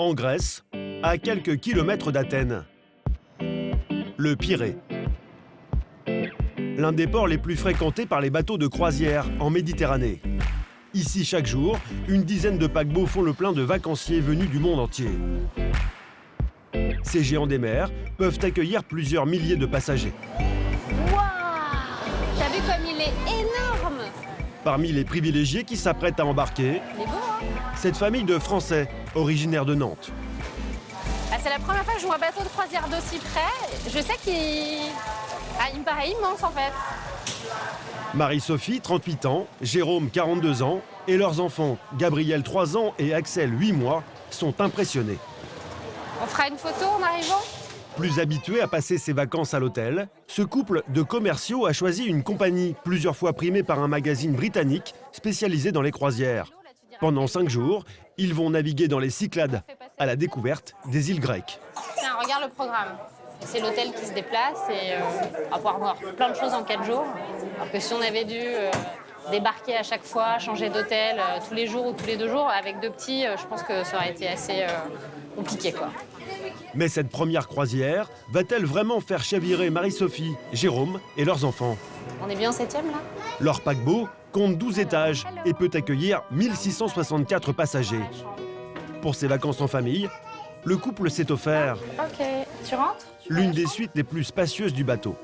en Grèce, à quelques kilomètres d'Athènes. Le Pirée. L'un des ports les plus fréquentés par les bateaux de croisière en Méditerranée. Ici, chaque jour, une dizaine de paquebots font le plein de vacanciers venus du monde entier. Ces géants des mers peuvent accueillir plusieurs milliers de passagers. Waouh! T'as vu comme il est énorme! Parmi les privilégiés qui s'apprêtent à embarquer, Il est beau, hein? cette famille de Français originaires de Nantes. Ah, c'est la première fois que je vois un bateau de croisière d'aussi près. Je sais il me paraît immense en fait. Marie-Sophie, 38 ans, Jérôme, 42 ans, et leurs enfants, Gabriel, 3 ans, et Axel, 8 mois, sont impressionnés. On fera une photo en arrivant? Plus habitué à passer ses vacances à l'hôtel, ce couple de commerciaux a choisi une compagnie plusieurs fois primée par un magazine britannique spécialisé dans les croisières. Pendant 5 jours, ils vont naviguer dans les Cyclades, à la découverte des îles grecques. Tiens, regarde le programme. C'est l'hôtel qui se déplace et on va pouvoir voir plein de choses en 4 jours. Alors que si on avait dû débarquer à chaque fois, changer d'hôtel tous les jours ou tous les 2 jours, avec 2 petits, je pense que ça aurait été assez compliqué, quoi. Mais cette première croisière va-t-elle vraiment faire chavirer Marie-Sophie, Jérôme et leurs enfants? On est bien au 7e là? Leur paquebot compte 12 étages et peut accueillir 1664 passagers. Pour ses vacances en famille, le couple s'est offert Ok, tu rentres? l'une des suites les plus spacieuses du bateau.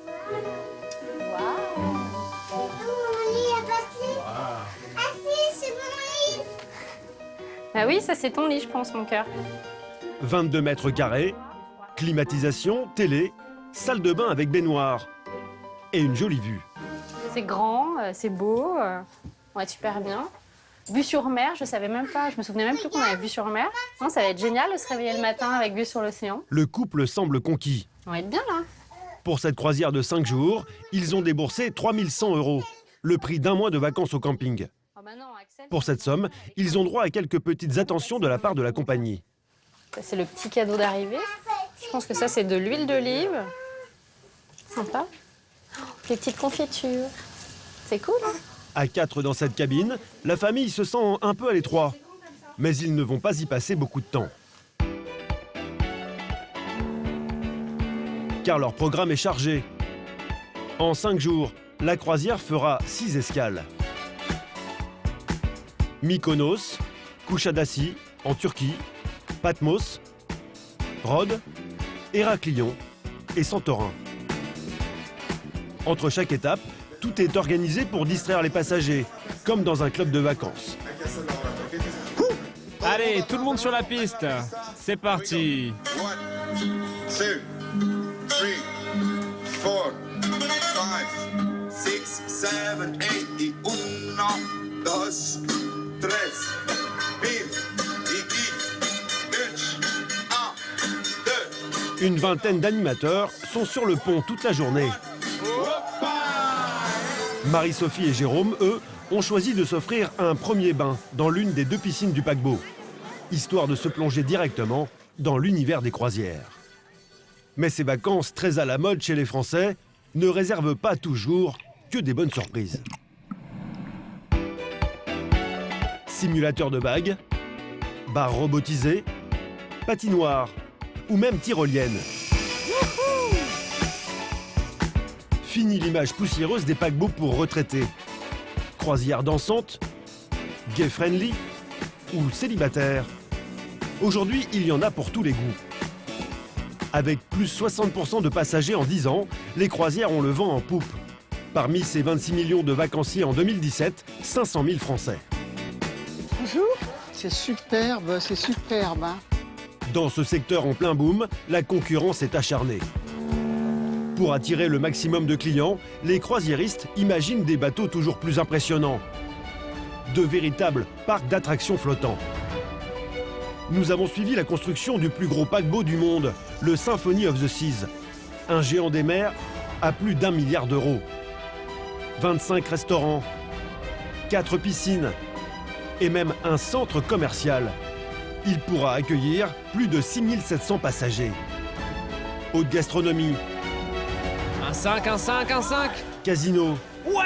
Bah oui, ça c'est ton lit, je pense, mon cœur. 22 mètres carrés, climatisation, télé, salle de bain avec baignoire et une jolie vue. C'est grand, c'est beau, on va être super bien. Vue sur mer, je savais même pas, je me souvenais même plus qu'on avait vue sur mer. Non, ça va être génial de se réveiller le matin avec vue sur l'océan. Le couple semble conquis. On va être bien là. Pour cette croisière de 5 jours, ils ont déboursé 3100 €, le prix d'un mois de vacances au camping. Oh bah non, Axel. Pour cette somme, ils ont droit à quelques petites attentions de la part de la compagnie. Ça, c'est le petit cadeau d'arrivée. Je pense que ça, c'est de l'huile d'olive. Sympa. Oh, les petites confitures. C'est cool, hein? À 4 dans cette cabine, la famille se sent un peu à l'étroit. Mais ils ne vont pas y passer beaucoup de temps. Car leur programme est chargé. En 5 jours, la croisière fera 6 escales. Mykonos, Kuşadası, en Turquie, Patmos, Rhodes, Héraclion et Santorin. Entre chaque étape, tout est organisé pour distraire les passagers, comme dans un club de vacances. Allez, tout le monde sur la piste. C'est parti. 1, 2, 3, 4, 5, 6, 7, 8 et 1, 2, 3, 4, 2. Une vingtaine d'animateurs sont sur le pont toute la journée. Marie-Sophie et Jérôme, eux, ont choisi de s'offrir un premier bain dans l'une des 2 piscines du paquebot, histoire de se plonger directement dans l'univers des croisières. Mais ces vacances très à la mode chez les Français ne réservent pas toujours que des bonnes surprises. Simulateur de vagues, bar robotisé, patinoire ou même tyrolienne. Fini l'image poussiéreuse des paquebots pour retraités. Croisière dansante, gay-friendly ou célibataire. Aujourd'hui, il y en a pour tous les goûts. Avec plus 60% de passagers en 10 ans, les croisières ont le vent en poupe. Parmi ces 26 millions de vacanciers en 2017, 500 000 Français. Bonjour. C'est superbe, hein. Dans ce secteur en plein boom, la concurrence est acharnée. Pour attirer le maximum de clients, les croisiéristes imaginent des bateaux toujours plus impressionnants. De véritables parcs d'attractions flottants. Nous avons suivi la construction du plus gros paquebot du monde, le Symphony of the Seas. Un géant des mers à plus d'1 milliard d'euros. 25 restaurants, 4 piscines et même un centre commercial. Il pourra accueillir plus de 6700 passagers. Haute gastronomie, Un 5, un 5, un 5. casino, Ouais.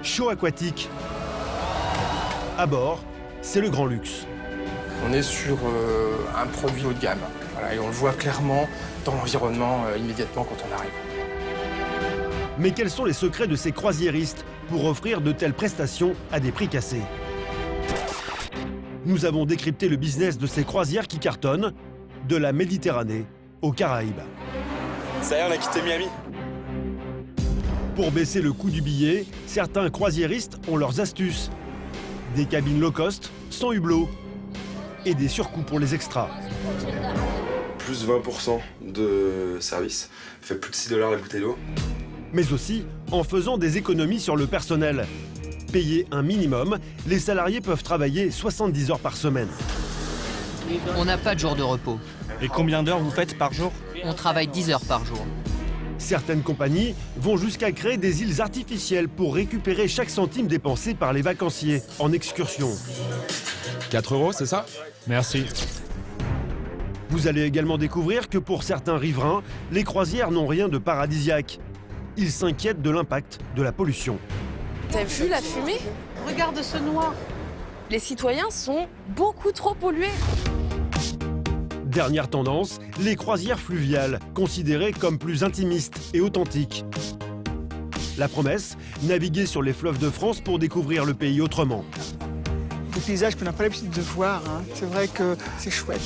show aquatique. À bord, c'est le grand luxe. On est sur un produit haut de gamme. Voilà, et on le voit clairement dans l'environnement immédiatement quand on arrive. Mais quels sont les secrets de ces croisiéristes pour offrir de telles prestations à des prix cassés? Nous avons décrypté le business de ces croisières qui cartonnent, de la Méditerranée aux Caraïbes. Ça y est, on a quitté Miami. Pour baisser le coût du billet, certains croisiéristes ont leurs astuces. Des cabines low cost, sans hublot, et des surcoûts pour les extras. Plus 20% de service. Fait plus de $6 la bouteille d'eau. Mais aussi en faisant des économies sur le personnel. Payés un minimum, les salariés peuvent travailler 70 heures par semaine. On n'a pas de jour de repos. Et combien d'heures vous faites par jour? On travaille 10 heures par jour. Certaines compagnies vont jusqu'à créer des îles artificielles pour récupérer chaque centime dépensé par les vacanciers en excursion. 4 €, c'est ça? Merci. Vous allez également découvrir que pour certains riverains, les croisières n'ont rien de paradisiaque. Ils s'inquiètent de l'impact de la pollution. T'as vu la fumée? Regarde ce noir. Les citoyens sont beaucoup trop pollués. Dernière tendance, les croisières fluviales, considérées comme plus intimistes et authentiques. La promesse, naviguer sur les fleuves de France pour découvrir le pays autrement. Des paysages qu'on n'a pas l'habitude de voir, hein. C'est vrai que c'est chouette.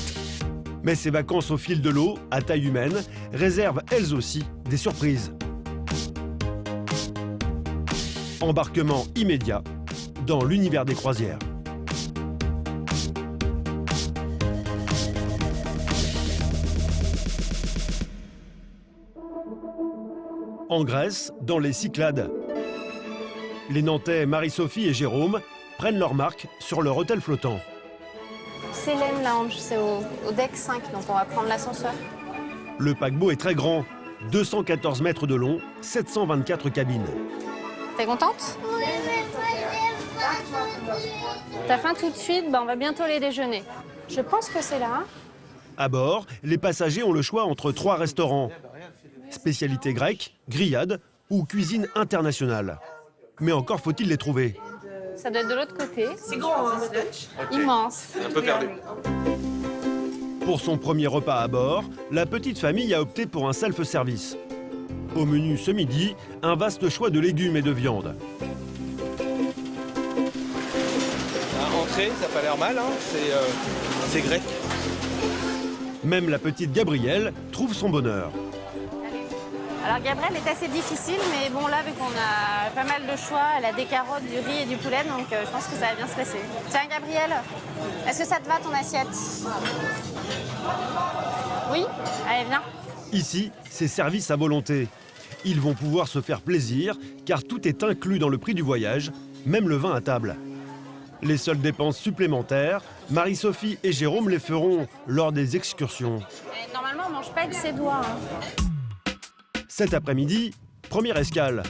Mais ces vacances au fil de l'eau, à taille humaine, réservent elles aussi des surprises. Embarquement immédiat dans l'univers des croisières. En Grèce, dans les Cyclades, les Nantais Marie-Sophie et Jérôme prennent leur marque sur leur hôtel flottant. C'est l'M Lounge, c'est au deck 5, donc on va prendre l'ascenseur. Le paquebot est très grand, 214 mètres de long, 724 cabines. T'es contente? T'as faim tout de suite? On va bientôt les déjeuner. Je pense que c'est là. À bord, les passagers ont le choix entre 3 restaurants. Spécialité grecque, grillade ou cuisine internationale. Mais encore faut-il les trouver. Ça doit être de l'autre côté. C'est grand, hein, immense. Un peu perdu. Pour son premier repas à bord, la petite famille a opté pour un self-service. Au menu ce midi, un vaste choix de légumes et de viande. Entrée, ça n'a pas l'air mal, hein. C'est grec. Même la petite Gabrielle trouve son bonheur. Alors Gabrielle est assez difficile, mais bon là, vu qu'on a pas mal de choix, elle a des carottes, du riz et du poulet, donc je pense que ça va bien se passer. Tiens Gabrielle, est-ce que ça te va ton assiette? Oui? Allez, viens. Ici, c'est service à volonté. Ils vont pouvoir se faire plaisir, car tout est inclus dans le prix du voyage, même le vin à table. Les seules dépenses supplémentaires, Marie-Sophie et Jérôme les feront lors des excursions. Et normalement, on mange pas avec ses doigts. Hein. Cet après-midi, première escale.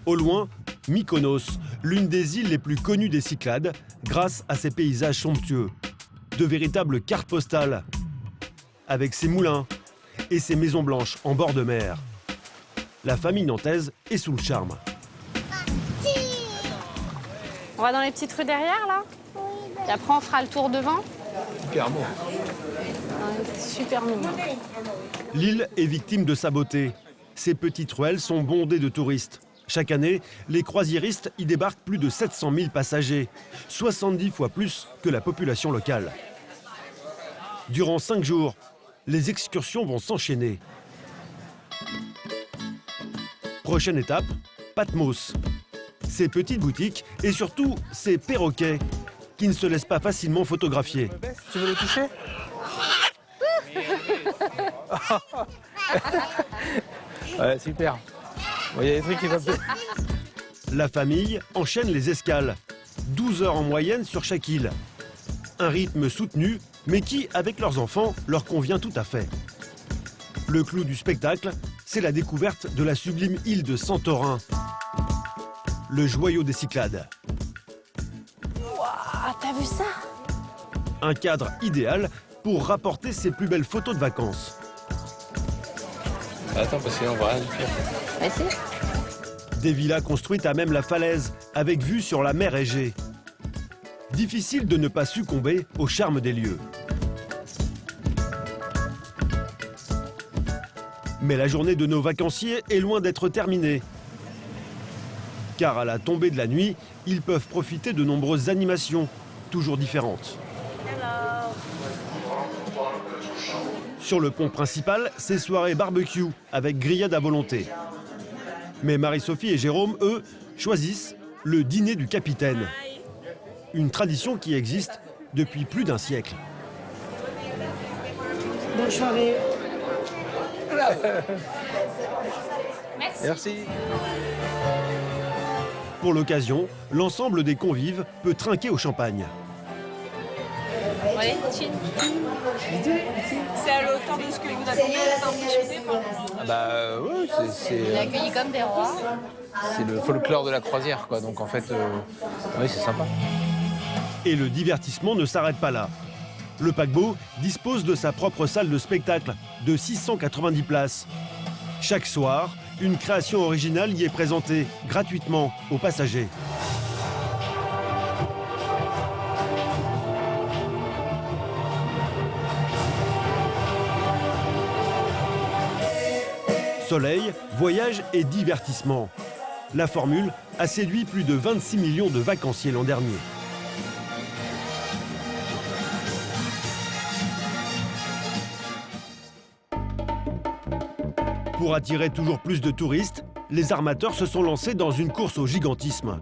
Au loin, Mykonos, l'une des îles les plus connues des Cyclades, grâce à ses paysages somptueux. De véritables cartes postales, avec ses moulins et ses maisons blanches en bord de mer. La famille nantaise est sous le charme. On va dans les petites rues derrière, là? Et après, on fera le tour devant. Hyper beau. Super mignon. L'île est victime de sa beauté. Ces petites ruelles sont bondées de touristes. Chaque année, les croisiéristes y débarquent plus de 700 000 passagers, 70 fois plus que la population locale. Durant 5 jours, les excursions vont s'enchaîner. Prochaine étape, Patmos. Ces petites boutiques et surtout ces perroquets qui ne se laissent pas facilement photographier. Tu veux le toucher? Ouais, super. Il y a des trucs qui vont peut-être... La famille enchaîne les escales. 12 heures en moyenne sur chaque île. Un rythme soutenu, mais qui, avec leurs enfants, leur convient tout à fait. Le clou du spectacle, c'est la découverte de la sublime île de Santorin. Le joyau des Cyclades. Ah, t'as vu ça? Un cadre idéal pour rapporter ses plus belles photos de vacances. Attends, parce qu'on voit rien du pire. Bah si. Des villas construites à même la falaise, avec vue sur la mer Égée. Difficile de ne pas succomber au charme des lieux. Mais la journée de nos vacanciers est loin d'être terminée. Car à la tombée de la nuit, ils peuvent profiter de nombreuses animations, toujours différentes. Sur le pont principal, c'est soirée barbecue avec grillade à volonté. Mais Marie-Sophie et Jérôme, eux, choisissent le dîner du capitaine. Une tradition qui existe depuis plus d'un siècle. Bonne soirée. Merci. Pour l'occasion, l'ensemble des convives peut trinquer au champagne. Ouais, chin. C'est à l'auteur de ce que vous attendez, vous êtes impressionné par... Oui, Il est accueilli comme des rois. c'est le folklore de la croisière, quoi. Donc en fait, oui, c'est sympa. Et le divertissement ne s'arrête pas là. Le paquebot dispose de sa propre salle de spectacle de 690 places. Chaque soir, une création originale y est présentée gratuitement aux passagers. Soleil, voyage et divertissement. La formule a séduit plus de 26 millions de vacanciers l'an dernier. Pour attirer toujours plus de touristes, les armateurs se sont lancés dans une course au gigantisme.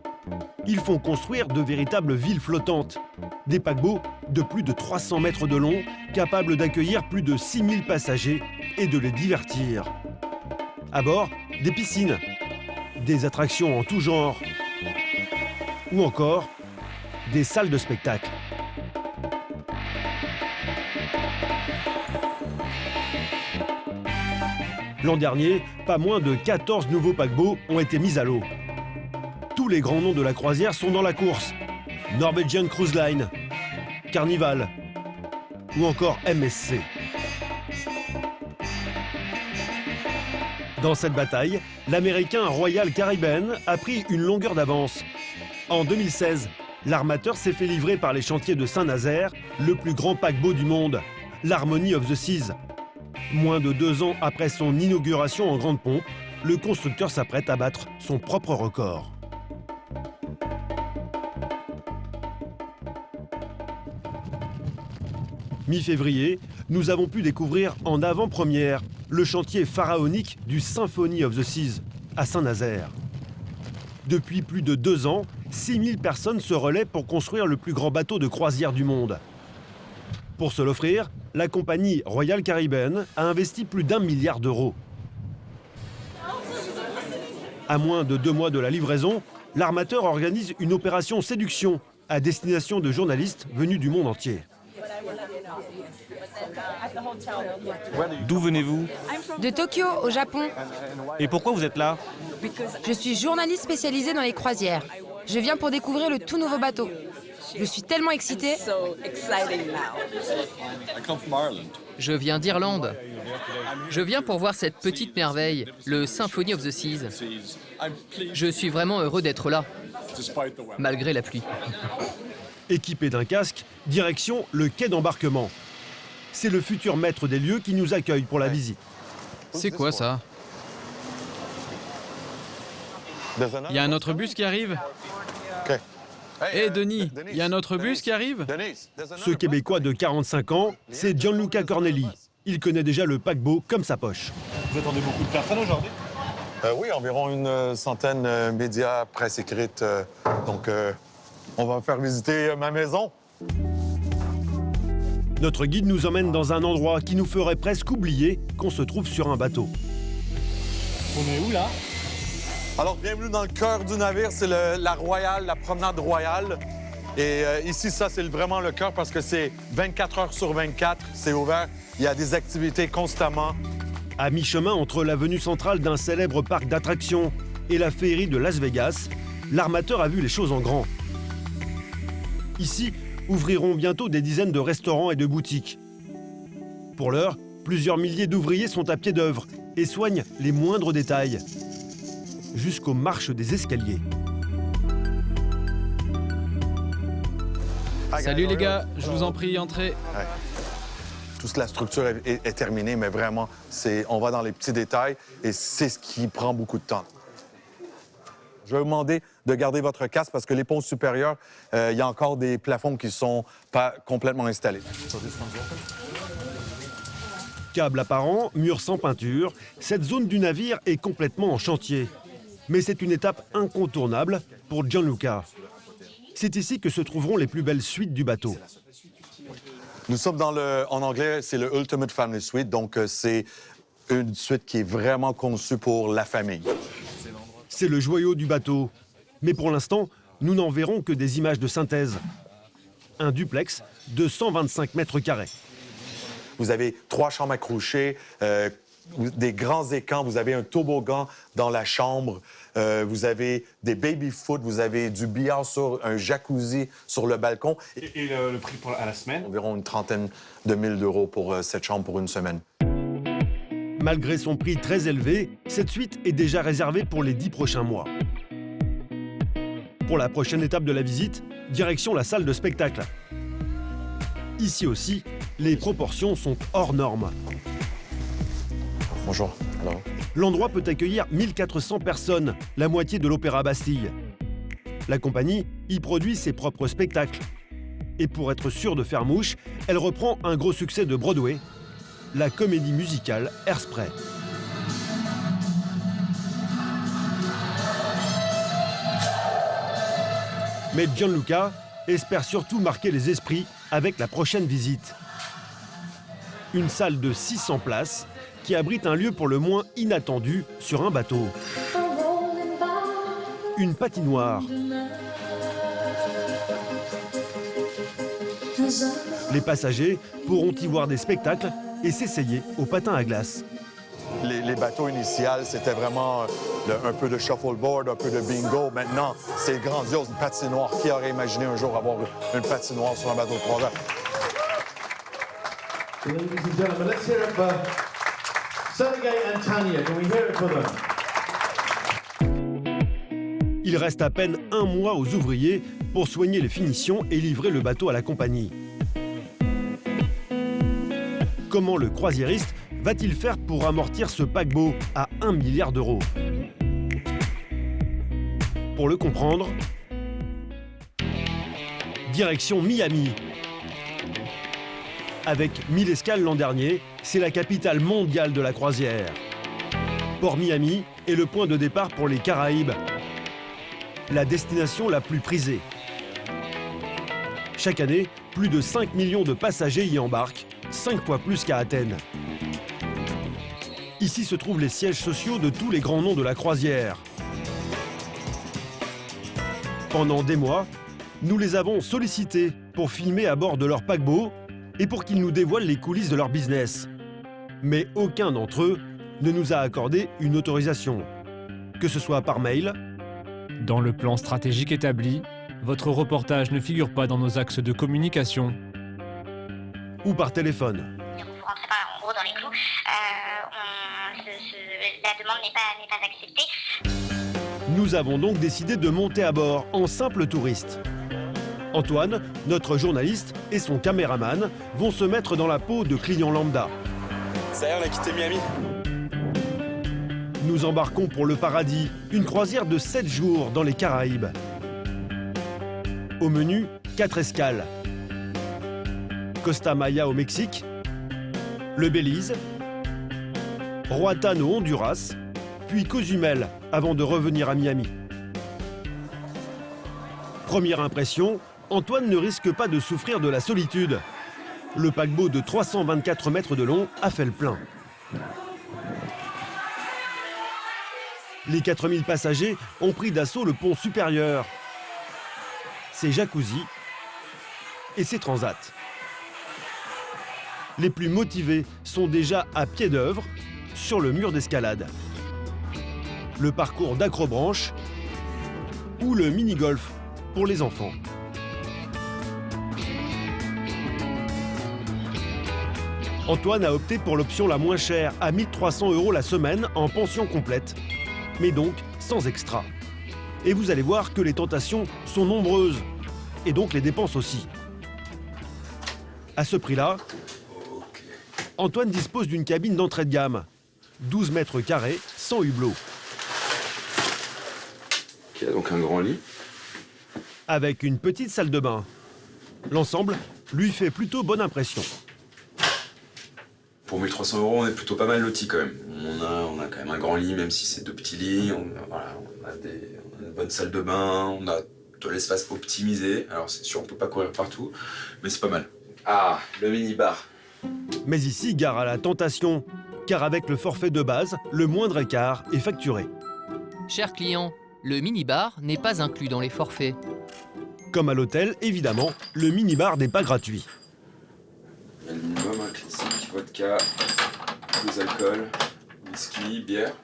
Ils font construire de véritables villes flottantes. Des paquebots de plus de 300 mètres de long, capables d'accueillir plus de 6000 passagers et de les divertir. À bord, des piscines, des attractions en tout genre, ou encore des salles de spectacle. L'an dernier, pas moins de 14 nouveaux paquebots ont été mis à l'eau. Tous les grands noms de la croisière sont dans la course. Norwegian Cruise Line, Carnival ou encore MSC. Dans cette bataille, l'américain Royal Caribbean a pris une longueur d'avance. En 2016, l'armateur s'est fait livrer par les chantiers de Saint-Nazaire le plus grand paquebot du monde, l'Harmony of the Seas. Moins de 2 ans après son inauguration en grande pompe, le constructeur s'apprête à battre son propre record. Mi-février, nous avons pu découvrir en avant-première le chantier pharaonique du Symphony of the Seas à Saint-Nazaire. Depuis plus de 2 ans, 6000 personnes se relaient pour construire le plus grand bateau de croisière du monde. Pour se l'offrir, la compagnie Royal Caribbean a investi plus d'1 milliard d'euros. À moins de 2 mois de la livraison, l'armateur organise une opération séduction à destination de journalistes venus du monde entier. D'où venez-vous? De Tokyo, au Japon. Et pourquoi vous êtes là? Je suis journaliste spécialisée dans les croisières. Je viens pour découvrir le tout nouveau bateau. Je suis tellement excitée. Je viens d'Irlande. Je viens pour voir cette petite merveille, le Symphony of the Seas. Je suis vraiment heureux d'être là, malgré la pluie. Équipé d'un casque, direction le quai d'embarquement. C'est le futur maître des lieux qui nous accueille pour la visite. C'est quoi ça? Il y a un autre bus qui arrive? Hé Denis, il y a un autre bus qui arrive? Ce Québécois de 45 ans, c'est Gianluca Corneli. Il connaît déjà le paquebot comme sa poche. Vous attendez beaucoup de personnes aujourd'hui? Oui, environ une centaine médias, presse écrite. Donc, on va faire visiter ma maison. Notre guide nous emmène dans un endroit qui nous ferait presque oublier qu'on se trouve sur un bateau. On est où, là? Alors, bienvenue dans le cœur du navire. C'est la Royale, la promenade Royale. Et ici, ça, c'est vraiment le cœur parce que c'est 24 heures sur 24. C'est ouvert. Il y a des activités constamment. À mi-chemin entre l'avenue centrale d'un célèbre parc d'attractions et la féerie de Las Vegas, l'armateur a vu les choses en grand. Ici, ouvriront bientôt des dizaines de restaurants et de boutiques. Pour l'heure, plusieurs milliers d'ouvriers sont à pied d'œuvre et soignent les moindres détails, jusqu'aux marches des escaliers. Salut les gars, je vous en prie, entrez. Ouais. Toute la structure est terminée, mais vraiment, on va dans les petits détails et c'est ce qui prend beaucoup de temps. Je vais vous demander de garder votre casque parce que les ponts supérieurs, il y a encore des plafonds qui ne sont pas complètement installés. Câbles apparents, murs sans peinture, cette zone du navire est complètement en chantier. Mais c'est une étape incontournable pour Gianluca. C'est ici que se trouveront les plus belles suites du bateau. Nous sommes en anglais, c'est le Ultimate Family Suite, donc c'est une suite qui est vraiment conçue pour la famille. C'est le joyau du bateau. Mais pour l'instant, nous n'en verrons que des images de synthèse. Un duplex de 125 mètres carrés. Vous avez 3 chambres à coucher, des grands écrans, vous avez un toboggan dans la chambre, vous avez des baby-foot, vous avez du billard sur un jacuzzi sur le balcon. Et le prix à la semaine? Environ une trentaine de mille d'euros pour cette chambre pour une semaine. Malgré son prix très élevé, cette suite est déjà réservée pour les 10 prochains mois. Pour la prochaine étape de la visite, direction la salle de spectacle. Ici aussi, les proportions sont hors normes. Bonjour. Alors. L'endroit peut accueillir 1400 personnes, la moitié de l'Opéra Bastille. La compagnie y produit ses propres spectacles. Et pour être sûre de faire mouche, elle reprend un gros succès de Broadway, la comédie musicale Hairspray. Mais Gianluca espère surtout marquer les esprits avec la prochaine visite. Une salle de 600 places qui abrite un lieu pour le moins inattendu sur un bateau. Une patinoire. Les passagers pourront y voir des spectacles et s'essayer au patin à glace. Les bateaux initiales, c'était vraiment un peu de shuffleboard, un peu de bingo. Maintenant, c'est grandiose, une patinoire. Qui aurait imaginé un jour avoir une patinoire sur un bateau de croisière? Ladies and gentlemen, let's hear it for Sergei and Tanya. Can we hear it for them? Il reste à peine un mois aux ouvriers pour soigner les finitions et livrer le bateau à la compagnie. Comment le croisiériste va-t-il faire pour amortir ce paquebot à 1 milliard d'euros? Pour le comprendre, direction Miami. Avec 1000 escales l'an dernier, c'est la capitale mondiale de la croisière. Port Miami est le point de départ pour les Caraïbes, la destination la plus prisée. Chaque année, plus de 5 millions de passagers y embarquent, 5 fois plus qu'à Athènes. Ici se trouvent les sièges sociaux de tous les grands noms de la croisière. Pendant des mois, nous les avons sollicités pour filmer à bord de leur paquebot et pour qu'ils nous dévoilent les coulisses de leur business. Mais aucun d'entre eux ne nous a accordé une autorisation, que ce soit par mail. Dans le plan stratégique établi, votre reportage ne figure pas dans nos axes de communication. Ou par téléphone. Vous ne rentrez pas en gros dans les clous. La demande n'est pas acceptée. Nous avons donc décidé de monter à bord en simple touriste. Antoine, notre journaliste, et son caméraman vont se mettre dans la peau de clients lambda. Ça y est, on a quitté Miami. Nous embarquons pour le paradis, une croisière de 7 jours dans les Caraïbes. Au menu, 4 escales. Costa Maya au Mexique, le Belize, Roatán au Honduras, puis Cozumel avant de revenir à Miami. Première impression, Antoine ne risque pas de souffrir de la solitude. Le paquebot de 324 mètres de long a fait le plein. Les 4000 passagers ont pris d'assaut le pont supérieur, ses jacuzzis et ses transats. Les plus motivés sont déjà à pied d'œuvre sur le mur d'escalade. Le parcours d'acrobranche ou le mini-golf pour les enfants. Antoine a opté pour l'option la moins chère, à 1 300 € la semaine en pension complète, mais donc sans extra. Et vous allez voir que les tentations sont nombreuses, et donc les dépenses aussi. À ce prix-là, Antoine dispose d'une cabine d'entrée de gamme. 12 mètres carrés, sans hublot. Ok, donc un grand lit. Avec une petite salle de bain. L'ensemble lui fait plutôt bonne impression. Pour 1300 €, on est plutôt pas mal loti quand même. On a quand même un grand lit, même si c'est 2 petits lits. On a une bonne salle de bain, on a de l'espace optimisé. Alors c'est sûr, on peut pas courir partout, mais c'est pas mal. Ah, le mini-bar. Mais ici, gare à la tentation, car avec le forfait de base, le moindre écart est facturé. Cher client, le minibar n'est pas inclus dans les forfaits. Comme à l'hôtel, évidemment, le minibar n'est pas gratuit. Il y a le minimum, un classique, vodka, des alcools, whisky, bière.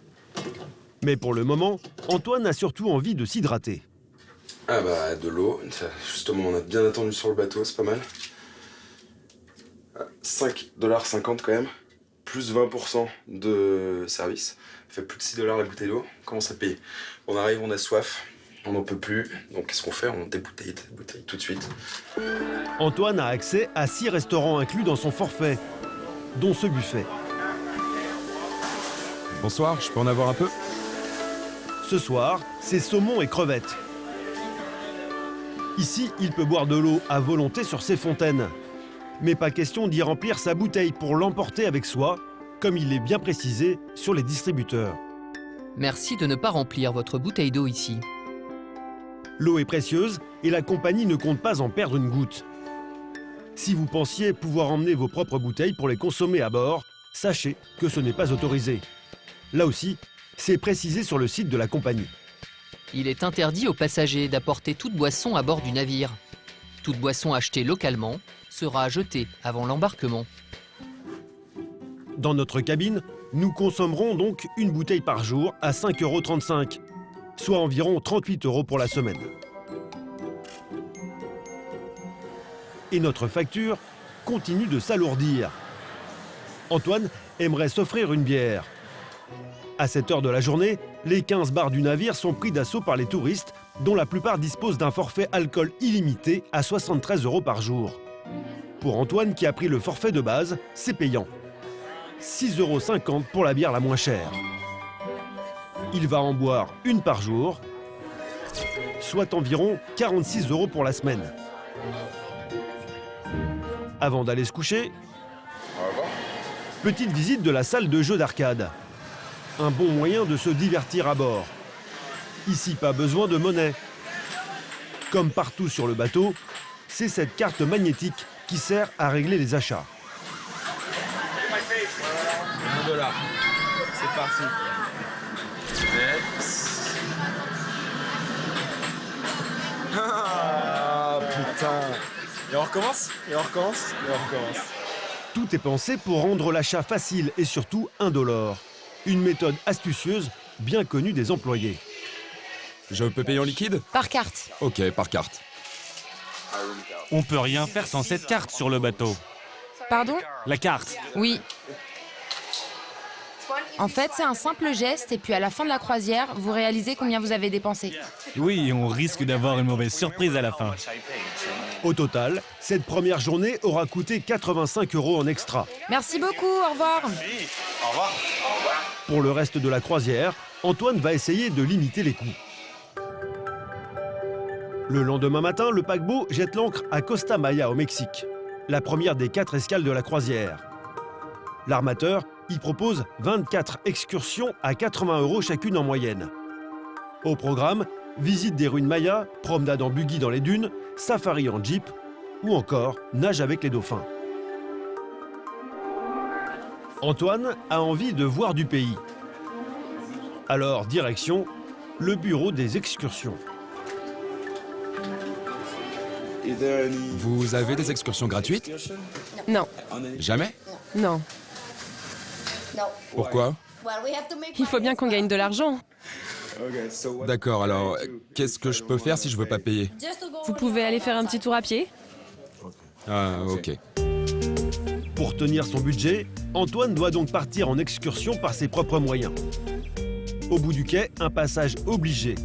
Mais pour le moment, Antoine a surtout envie de s'hydrater. Ah bah, de l'eau. Justement, on a bien attendu sur le bateau, c'est pas mal. 5,50 $ quand même, plus 20% de service. Ça fait plus de 6 $ la bouteille d'eau. Comment ça paye? On arrive, on a soif, on n'en peut plus. Donc qu'est-ce qu'on fait? On débouteille tout de suite. Antoine a accès à 6 restaurants inclus dans son forfait, dont ce buffet. Bonsoir, je peux en avoir un peu? Ce soir, c'est saumon et crevettes. Ici, il peut boire de l'eau à volonté sur ses fontaines. Mais pas question d'y remplir sa bouteille pour l'emporter avec soi, comme il est bien précisé sur les distributeurs. Merci de ne pas remplir votre bouteille d'eau ici. L'eau est précieuse et la compagnie ne compte pas en perdre une goutte. Si vous pensiez pouvoir emmener vos propres bouteilles pour les consommer à bord, sachez que ce n'est pas autorisé. Là aussi, c'est précisé sur le site de la compagnie. Il est interdit aux passagers d'apporter toute boisson à bord du navire. Toute boisson achetée localement sera jetée avant l'embarquement. Dans notre cabine, nous consommerons donc une bouteille par jour à 5,35 €, soit environ 38 € pour la semaine. Et notre facture continue de s'alourdir. Antoine aimerait s'offrir une bière. À cette heure de la journée, les 15 bars du navire sont pris d'assaut par les touristes, dont la plupart disposent d'un forfait alcool illimité à 73 € par jour. Pour Antoine, qui a pris le forfait de base, c'est payant. 6,50 € pour la bière la moins chère. Il va en boire une par jour, soit environ 46 € pour la semaine. Avant d'aller se coucher, petite visite de la salle de jeu d'arcade. Un bon moyen de se divertir à bord. Ici, pas besoin de monnaie. Comme partout sur le bateau, c'est cette carte magnétique qui sert à régler les achats. 1 $. C'est parti. Ah putain. Et on recommence? Tout est pensé pour rendre l'achat facile et surtout indolore. Une méthode astucieuse, bien connue des employés. Je peux payer en liquide? Par carte. Ok, par carte. On peut rien faire sans cette carte sur le bateau. Pardon? La carte. Oui. En fait, c'est un simple geste et puis à la fin de la croisière, vous réalisez combien vous avez dépensé. Oui, on risque d'avoir une mauvaise surprise à la fin. Au total, cette première journée aura coûté 85 € en extra. Merci beaucoup, au revoir. Au revoir. Pour le reste de la croisière, Antoine va essayer de limiter les coûts. Le lendemain matin, le paquebot jette l'ancre à Costa Maya au Mexique, la première des 4 escales de la croisière. L'armateur y propose 24 excursions à 80 € chacune en moyenne. Au programme, visite des ruines mayas, promenade en buggy dans les dunes, safari en jeep ou encore nage avec les dauphins. Antoine a envie de voir du pays. Alors, direction le bureau des excursions. Vous avez des excursions gratuites? Non. Jamais? Non. Pourquoi? Il faut bien qu'on gagne de l'argent. D'accord, alors qu'est-ce que je peux faire si je veux pas payer? Vous pouvez aller faire un petit tour à pied? Ah, ok. Pour tenir son budget, Antoine doit donc partir en excursion par ses propres moyens. Au bout du quai, un passage obligé.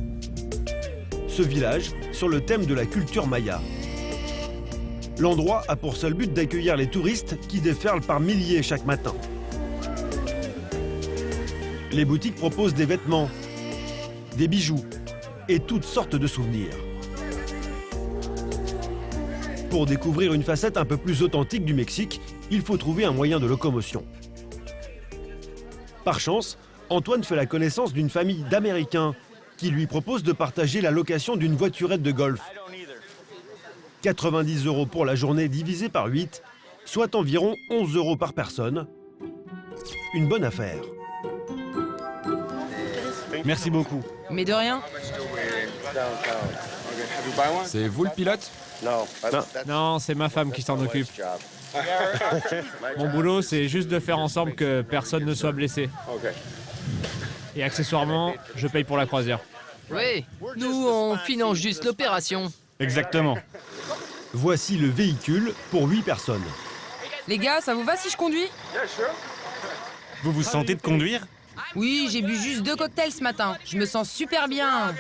Ce village sur le thème de la culture maya. L'endroit a pour seul but d'accueillir les touristes qui déferlent par milliers chaque matin. Les boutiques proposent des vêtements, des bijoux et toutes sortes de souvenirs. Pour découvrir une facette un peu plus authentique du Mexique, il faut trouver un moyen de locomotion. Par chance, Antoine fait la connaissance d'une famille d'Américains qui lui propose de partager la location d'une voiturette de golf. 90 € pour la journée divisée par 8, soit environ 11 € par personne. Une bonne affaire. Merci beaucoup. Mais de rien. C'est vous le pilote? Non, c'est ma femme qui s'en occupe. Mon boulot, c'est juste de faire en sorte que personne ne soit blessé. Et accessoirement, je paye pour la croisière. Oui, nous, on finance juste l'opération. Exactement. Voici le véhicule pour 8 personnes. Les gars, ça vous va si je conduis? Vous vous sentez de conduire? Oui, j'ai bu juste 2 cocktails ce matin. Je me sens super bien.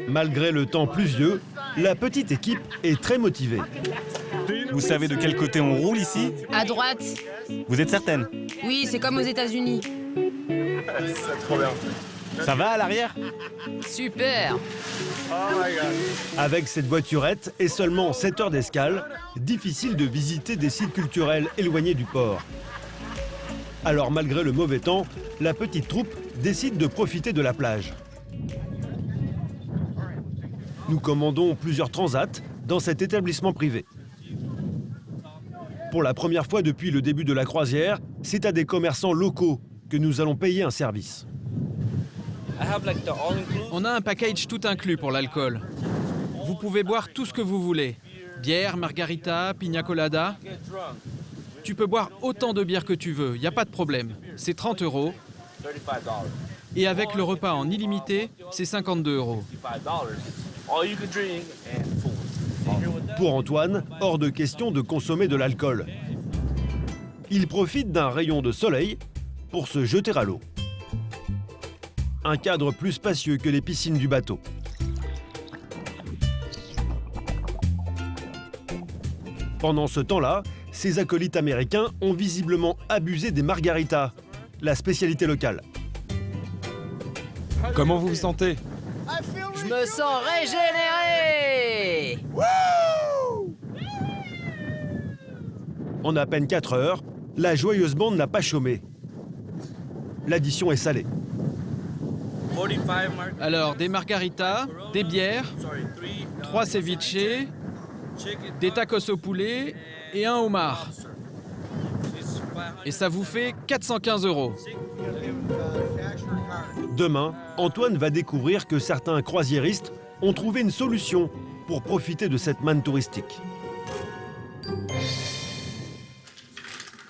Malgré le temps pluvieux, la petite équipe est très motivée. Vous savez de quel côté on roule ici? À droite. Vous êtes certaine? Oui, c'est comme aux États-Unis. Ça va à l'arrière? Super. Avec cette voiturette et seulement 7 heures d'escale, difficile de visiter des sites culturels éloignés du port. Alors malgré le mauvais temps, la petite troupe décide de profiter de la plage. Nous commandons plusieurs transats dans cet établissement privé. Pour la première fois depuis le début de la croisière, c'est à des commerçants locaux que nous allons payer un service. On a un package tout inclus pour l'alcool. Vous pouvez boire tout ce que vous voulez. Bière, margarita, pina colada. Tu peux boire autant de bière que tu veux, il n'y a pas de problème. C'est 30 €. Et avec le repas en illimité, c'est 52 €. Pour Antoine, hors de question de consommer de l'alcool. Il profite d'un rayon de soleil pour se jeter à l'eau. Un cadre plus spacieux que les piscines du bateau. Pendant ce temps-là, ces acolytes américains ont visiblement abusé des margaritas, la spécialité locale. Comment vous vous sentez? Je me sens régénéré. En à peine 4 heures, la joyeuse bande n'a pas chômé. L'addition est salée. Alors, des margaritas, des bières, 3 ceviches, des tacos au poulet et un homard. Et ça vous fait 415 €. Demain, Antoine va découvrir que certains croisiéristes ont trouvé une solution pour profiter de cette manne touristique.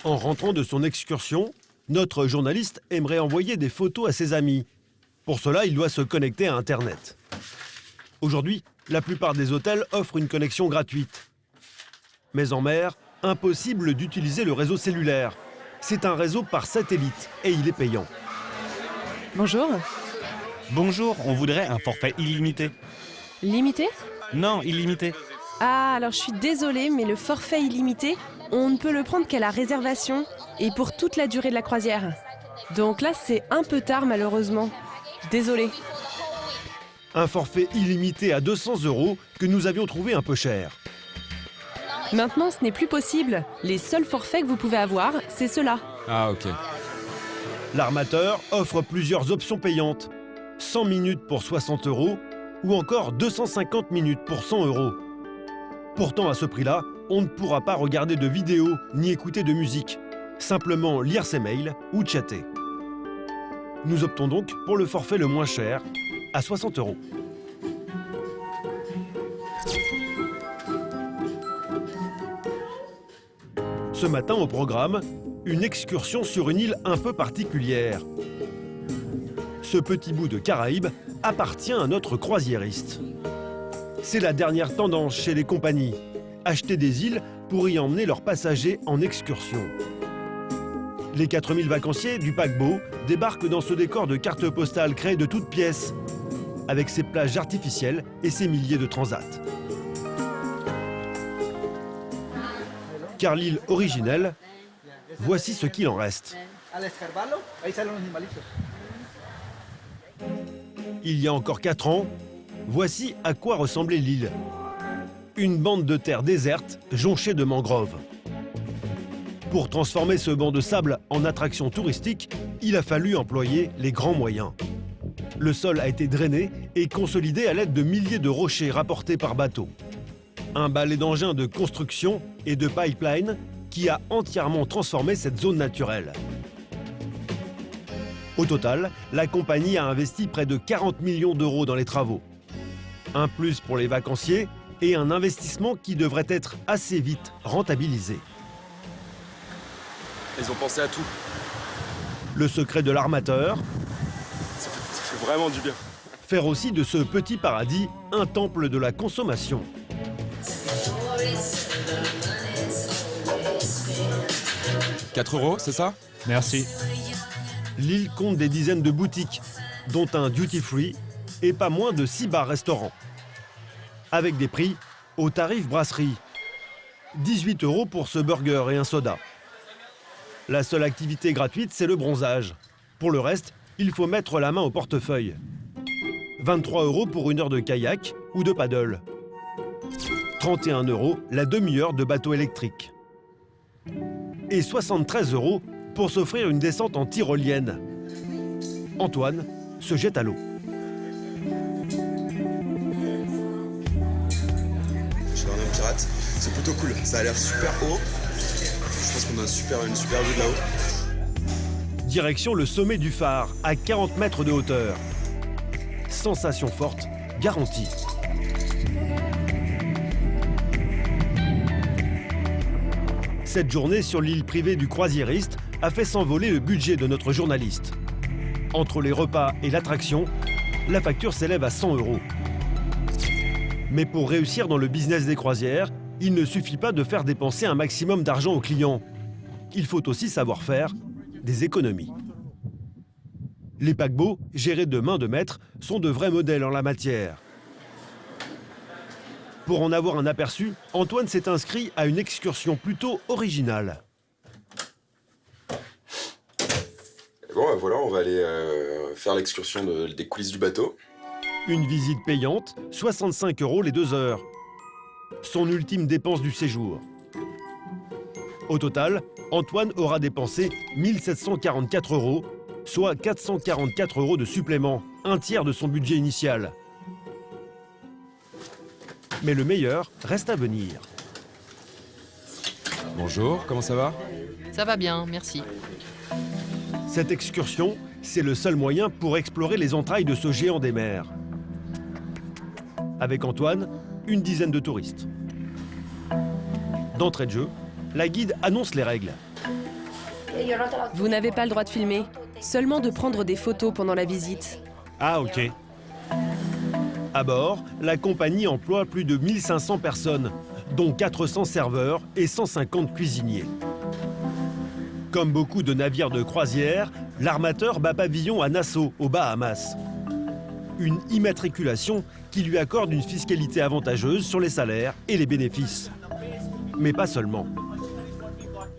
En rentrant de son excursion, notre journaliste aimerait envoyer des photos à ses amis. Pour cela, il doit se connecter à Internet. Aujourd'hui, la plupart des hôtels offrent une connexion gratuite. Mais en mer, impossible d'utiliser le réseau cellulaire. C'est un réseau par satellite et il est payant. Bonjour. Bonjour, on voudrait un forfait illimité. Limité? Non, illimité. Ah, alors je suis désolée, mais le forfait illimité, on ne peut le prendre qu'à la réservation et pour toute la durée de la croisière. Donc là, c'est un peu tard malheureusement. Désolée. Un forfait illimité à 200 € que nous avions trouvé un peu cher. Maintenant, ce n'est plus possible. Les seuls forfaits que vous pouvez avoir, c'est ceux-là. Ah, ok. L'armateur offre plusieurs options payantes. 100 minutes pour 60 € ou encore 250 minutes pour 100 €. Pourtant, à ce prix-là, on ne pourra pas regarder de vidéos ni écouter de musique. Simplement lire ses mails ou chatter. Nous optons donc pour le forfait le moins cher, à 60 €. Ce matin au programme, une excursion sur une île un peu particulière. Ce petit bout de Caraïbes appartient à notre croisiériste. C'est la dernière tendance chez les compagnies. Acheter des îles pour y emmener leurs passagers en excursion. Les 4000 vacanciers du paquebot débarquent dans ce décor de cartes postales créées de toutes pièces, avec ses plages artificielles et ses milliers de transats. Car l'île originelle, voici ce qu'il en reste. Il y a encore 4 ans, voici à quoi ressemblait l'île. Une bande de terre déserte jonchée de mangroves. Pour transformer ce banc de sable en attraction touristique, il a fallu employer les grands moyens. Le sol a été drainé et consolidé à l'aide de milliers de rochers rapportés par bateau. Un balai d'engins de construction et de pipeline qui a entièrement transformé cette zone naturelle. Au total, la compagnie a investi près de 40 millions d'euros dans les travaux. Un plus pour les vacanciers et un investissement qui devrait être assez vite rentabilisé. Ils ont pensé à tout. Le secret de l'armateur, Ça fait vraiment du bien. faire aussi de ce petit paradis un temple de la consommation. « 4 €, c'est ça ? Merci. L'île compte des dizaines de boutiques, dont un duty-free et pas moins de 6 bars-restaurants. Avec des prix au tarif brasserie. 18 € pour ce burger et un soda. La seule activité gratuite, c'est le bronzage. Pour le reste, il faut mettre la main au portefeuille. 23 € pour 1 heure de kayak ou de paddle. 31 € la demi-heure de bateau électrique. Et 73 € pour s'offrir une descente en tyrolienne. Antoine se jette à l'eau. Je suis un pirate. C'est plutôt cool. Ça a l'air super haut. Je pense qu'on a une super vue de là-haut. Direction le sommet du phare, à 40 mètres de hauteur. Sensation forte, garantie. Cette journée sur l'île privée du croisiériste a fait s'envoler le budget de notre journaliste. Entre les repas et l'attraction, la facture s'élève à 100 €. Mais pour réussir dans le business des croisières, il ne suffit pas de faire dépenser un maximum d'argent aux clients. Il faut aussi savoir faire des économies. Les paquebots, gérés de main de maître, sont de vrais modèles en la matière. Pour en avoir un aperçu, Antoine s'est inscrit à une excursion plutôt originale. Bon, voilà, on va aller faire l'excursion des coulisses du bateau. Une visite payante, 65 € les 2 heures. Son ultime dépense du séjour. Au total, Antoine aura dépensé 1744 €, soit 444 € de supplément, un tiers de son budget initial. Mais le meilleur reste à venir. Bonjour, comment ça va ? Ça va bien, merci. Cette excursion, c'est le seul moyen pour explorer les entrailles de ce géant des mers. Avec Antoine, une dizaine de touristes. D'entrée de jeu, la guide annonce les règles. Vous n'avez pas le droit de filmer, seulement de prendre des photos pendant la visite. Ah ok. À bord, la compagnie emploie plus de 1500 personnes, dont 400 serveurs et 150 cuisiniers. Comme beaucoup de navires de croisière, l'armateur bat pavillon à Nassau, aux Bahamas. Une immatriculation qui lui accorde une fiscalité avantageuse sur les salaires et les bénéfices. Mais pas seulement.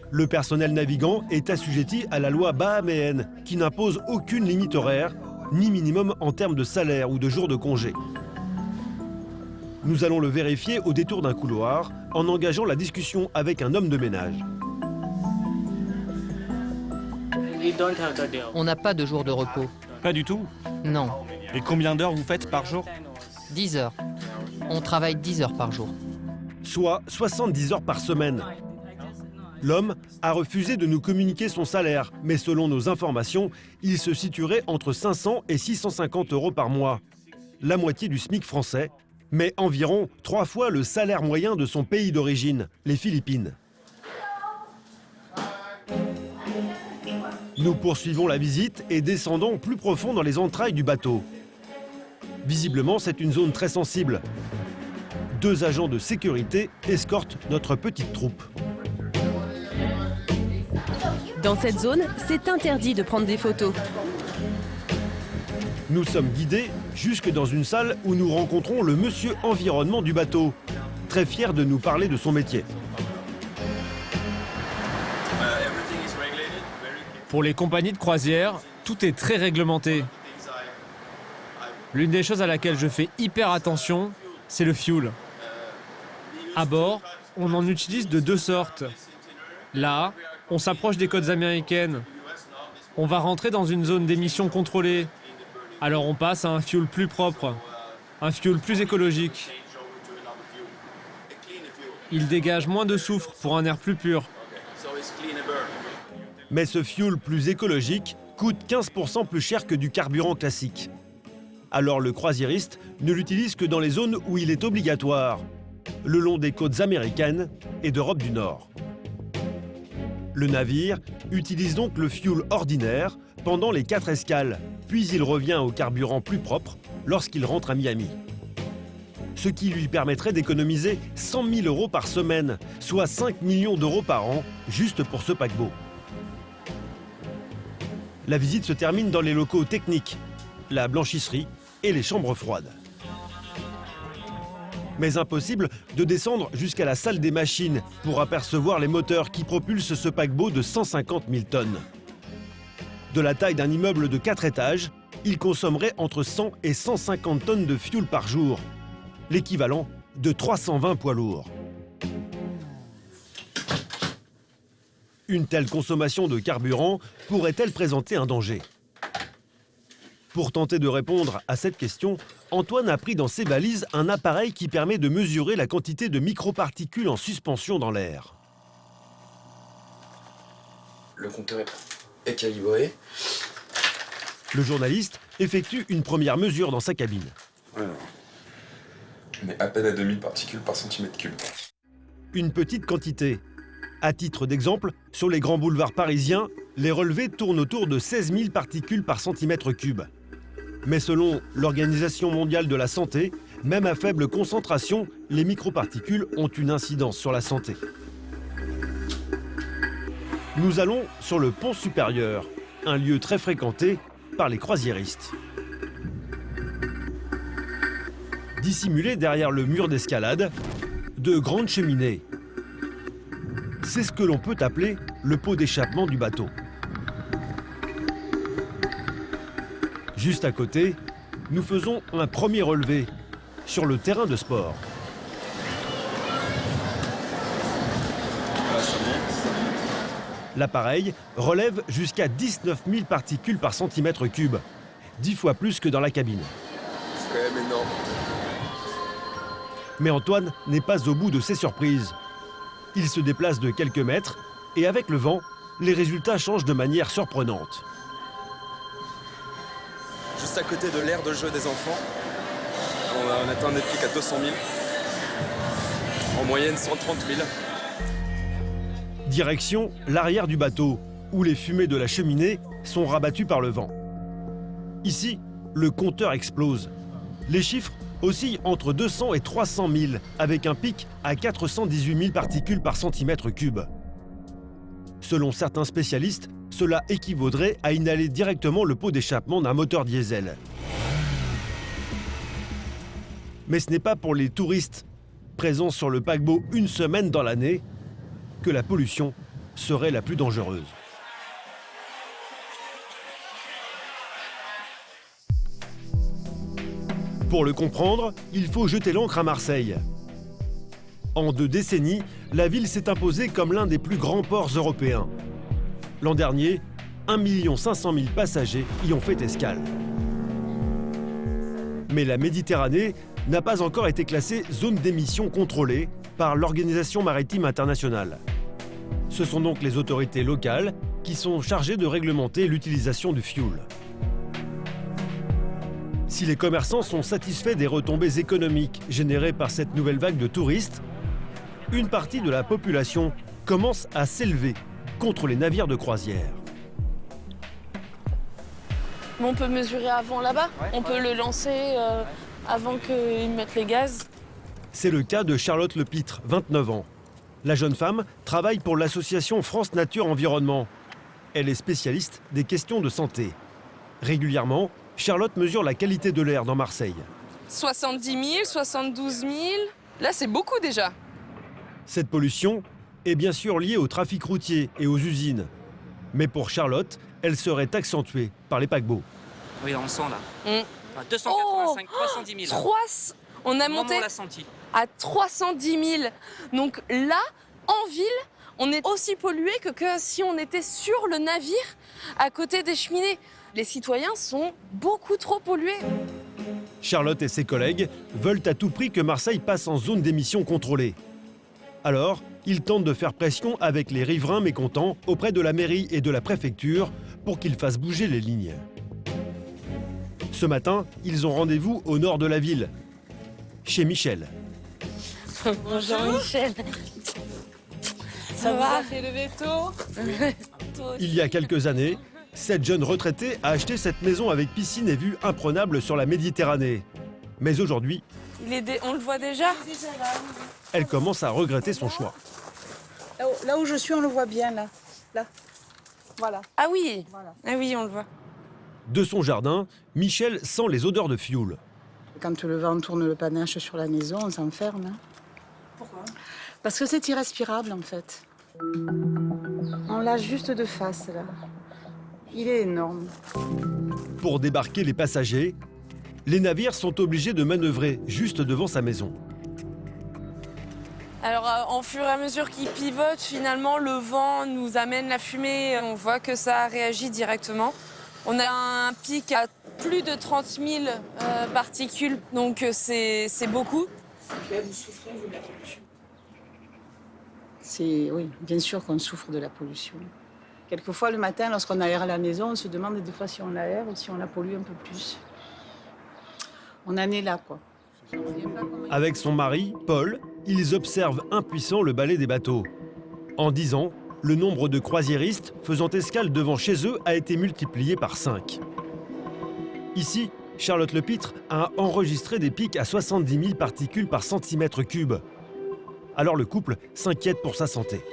Le personnel navigant est assujetti à la loi bahaméenne, qui n'impose aucune limite horaire, ni minimum en termes de salaire ou de jours de congé. Nous allons le vérifier au détour d'un couloir, en engageant la discussion avec un homme de ménage. On n'a pas de jour de repos. Pas du tout. Non, Et combien d'heures vous faites par jour ? 10 heures. On travaille 10 heures par jour. Soit 70 heures par semaine. L'homme a refusé de nous communiquer son salaire, mais selon nos informations, il se situerait entre 500 et 650 € par mois. La moitié du SMIC français, mais environ 3 fois le salaire moyen de son pays d'origine, les Philippines. Nous poursuivons la visite et descendons plus profond dans les entrailles du bateau. Visiblement, c'est une zone très sensible. 2 agents de sécurité escortent notre petite troupe. Dans cette zone, c'est interdit de prendre des photos. Nous sommes guidés jusque dans une salle où nous rencontrons le monsieur environnement du bateau, très fier de nous parler de son métier. Pour les compagnies de croisière, tout est très réglementé. L'une des choses à laquelle je fais hyper attention, c'est le fuel. À bord, on en utilise de deux sortes. Là, on s'approche des côtes américaines. On va rentrer dans une zone d'émission contrôlée. Alors on passe à un fuel plus propre, un fuel plus écologique. Il dégage moins de soufre pour un air plus pur. Mais ce fuel plus écologique coûte 15% plus cher que du carburant classique. Alors le croisiériste ne l'utilise que dans les zones où il est obligatoire, le long des côtes américaines et d'Europe du Nord. Le navire utilise donc le fuel ordinaire pendant les 4 escales, puis il revient au carburant plus propre lorsqu'il rentre à Miami. Ce qui lui permettrait d'économiser 100 000 € par semaine, soit 5 millions d'euros par an, juste pour ce paquebot. La visite se termine dans les locaux techniques, la blanchisserie et les chambres froides. Mais impossible de descendre jusqu'à la salle des machines pour apercevoir les moteurs qui propulsent ce paquebot de 150 000 tonnes. De la taille d'un immeuble de 4 étages, il consommerait entre 100 et 150 tonnes de fuel par jour, l'équivalent de 320 poids lourds. Une telle consommation de carburant pourrait-elle présenter un danger ? Pour tenter de répondre à cette question, Antoine a pris dans ses valises un appareil qui permet de mesurer la quantité de microparticules en suspension dans l'air. Le compteur est calibré. Le journaliste effectue une première mesure dans sa cabine. Alors, on est à peine à 2000 particules par centimètre cube. Une petite quantité. À titre d'exemple, sur les grands boulevards parisiens, les relevés tournent autour de 16 000 particules par centimètre cube. Mais selon l'Organisation mondiale de la santé, même à faible concentration, les microparticules ont une incidence sur la santé. Nous allons sur le pont supérieur, un lieu très fréquenté par les croisiéristes. Dissimulées derrière le mur d'escalade, de grandes cheminées. C'est ce que l'on peut appeler le pot d'échappement du bateau. Juste à côté, nous faisons un premier relevé sur le terrain de sport. L'appareil relève jusqu'à 19 000 particules par centimètre cube, 10 fois plus que dans la cabine. C'est quand même énorme. Mais Antoine n'est pas au bout de ses surprises. Il se déplace de quelques mètres et avec le vent, les résultats changent de manière surprenante. Juste à côté de l'aire de jeu des enfants, on atteint un pic à 200 000. En moyenne 130 000. Direction l'arrière du bateau, où les fumées de la cheminée sont rabattues par le vent. Ici, le compteur explose. Les chiffres oscillent entre 200 et 300 000, avec un pic à 418 000 particules par centimètre cube. Selon certains spécialistes, cela équivaudrait à inhaler directement le pot d'échappement d'un moteur diesel. Mais ce n'est pas pour les touristes présents sur le paquebot une semaine dans l'année que la pollution serait la plus dangereuse. Pour le comprendre, il faut jeter l'ancre à Marseille. En 2 décennies, la ville s'est imposée comme l'un des plus grands ports européens. L'an dernier, 1 500 000 passagers y ont fait escale. Mais la Méditerranée n'a pas encore été classée zone d'émission contrôlée par l'Organisation maritime internationale. Ce sont donc les autorités locales qui sont chargées de réglementer l'utilisation du fioul. Si les commerçants sont satisfaits des retombées économiques générées par cette nouvelle vague de touristes, une partie de la population commence à s'élever contre les navires de croisière. Mais on peut mesurer avant là-bas, on peut le lancer avant qu'ils mettent les gaz. C'est le cas de Charlotte Lepitre, 29 ans. La jeune femme travaille pour l'association France Nature Environnement. Elle est spécialiste des questions de santé. Régulièrement, Charlotte mesure la qualité de l'air dans Marseille. 70 000, 72 000, là c'est beaucoup déjà. Cette pollution est bien sûr liée au trafic routier et aux usines. Mais pour Charlotte, elle serait accentuée par les paquebots. Oui, on le sent là. 285, 310 000. On a monté à 310 000. Donc là, en ville, on est aussi pollué que si on était sur le navire à côté des cheminées. Les citoyens sont beaucoup trop pollués. Charlotte et ses collègues veulent à tout prix que Marseille passe en zone d'émission contrôlée. Alors, ils tentent de faire pression avec les riverains mécontents auprès de la mairie et de la préfecture pour qu'ils fassent bouger les lignes. Ce matin, ils ont rendez-vous au nord de la ville, chez Michel. Bonjour Michel. Ça va? Vous fait lever tôt? Il y a quelques années, cette jeune retraitée a acheté cette maison avec piscine et vue imprenable sur la Méditerranée. Mais aujourd'hui, On le voit déjà? elle commence à regretter son choix. Là où je suis, on le voit bien, là. Là. Voilà. Ah oui, Voilà. ah oui, on le voit. De son jardin, Michel sent les odeurs de fioul. Quand le vent tourne le panache sur la maison, on s'enferme. Hein. Pourquoi? Parce que c'est irrespirable, en fait. On l'a juste de face, là. Il est énorme. Pour débarquer les passagers, les navires sont obligés de manœuvrer juste devant sa maison. Alors, en fur et à mesure qu'il pivote, finalement, le vent nous amène la fumée. On voit que ça réagit directement. On a un pic à plus de 30 000 particules, donc c'est beaucoup. Vous souffrez, vous, de la pollution? Oui, bien sûr qu'on souffre de la pollution. Quelquefois, le matin, lorsqu'on aère la maison, on se demande des fois si on l'aère ou si on la pollue un peu plus. On en est là, quoi. Avec son mari, Paul, ils observent impuissants le balai des bateaux. En 10 ans, le nombre de croisiéristes faisant escale devant chez eux a été multiplié par 5. Ici, Charlotte Lepitre a enregistré des pics à 70 000 particules par centimètre cube. Alors le couple s'inquiète pour sa santé.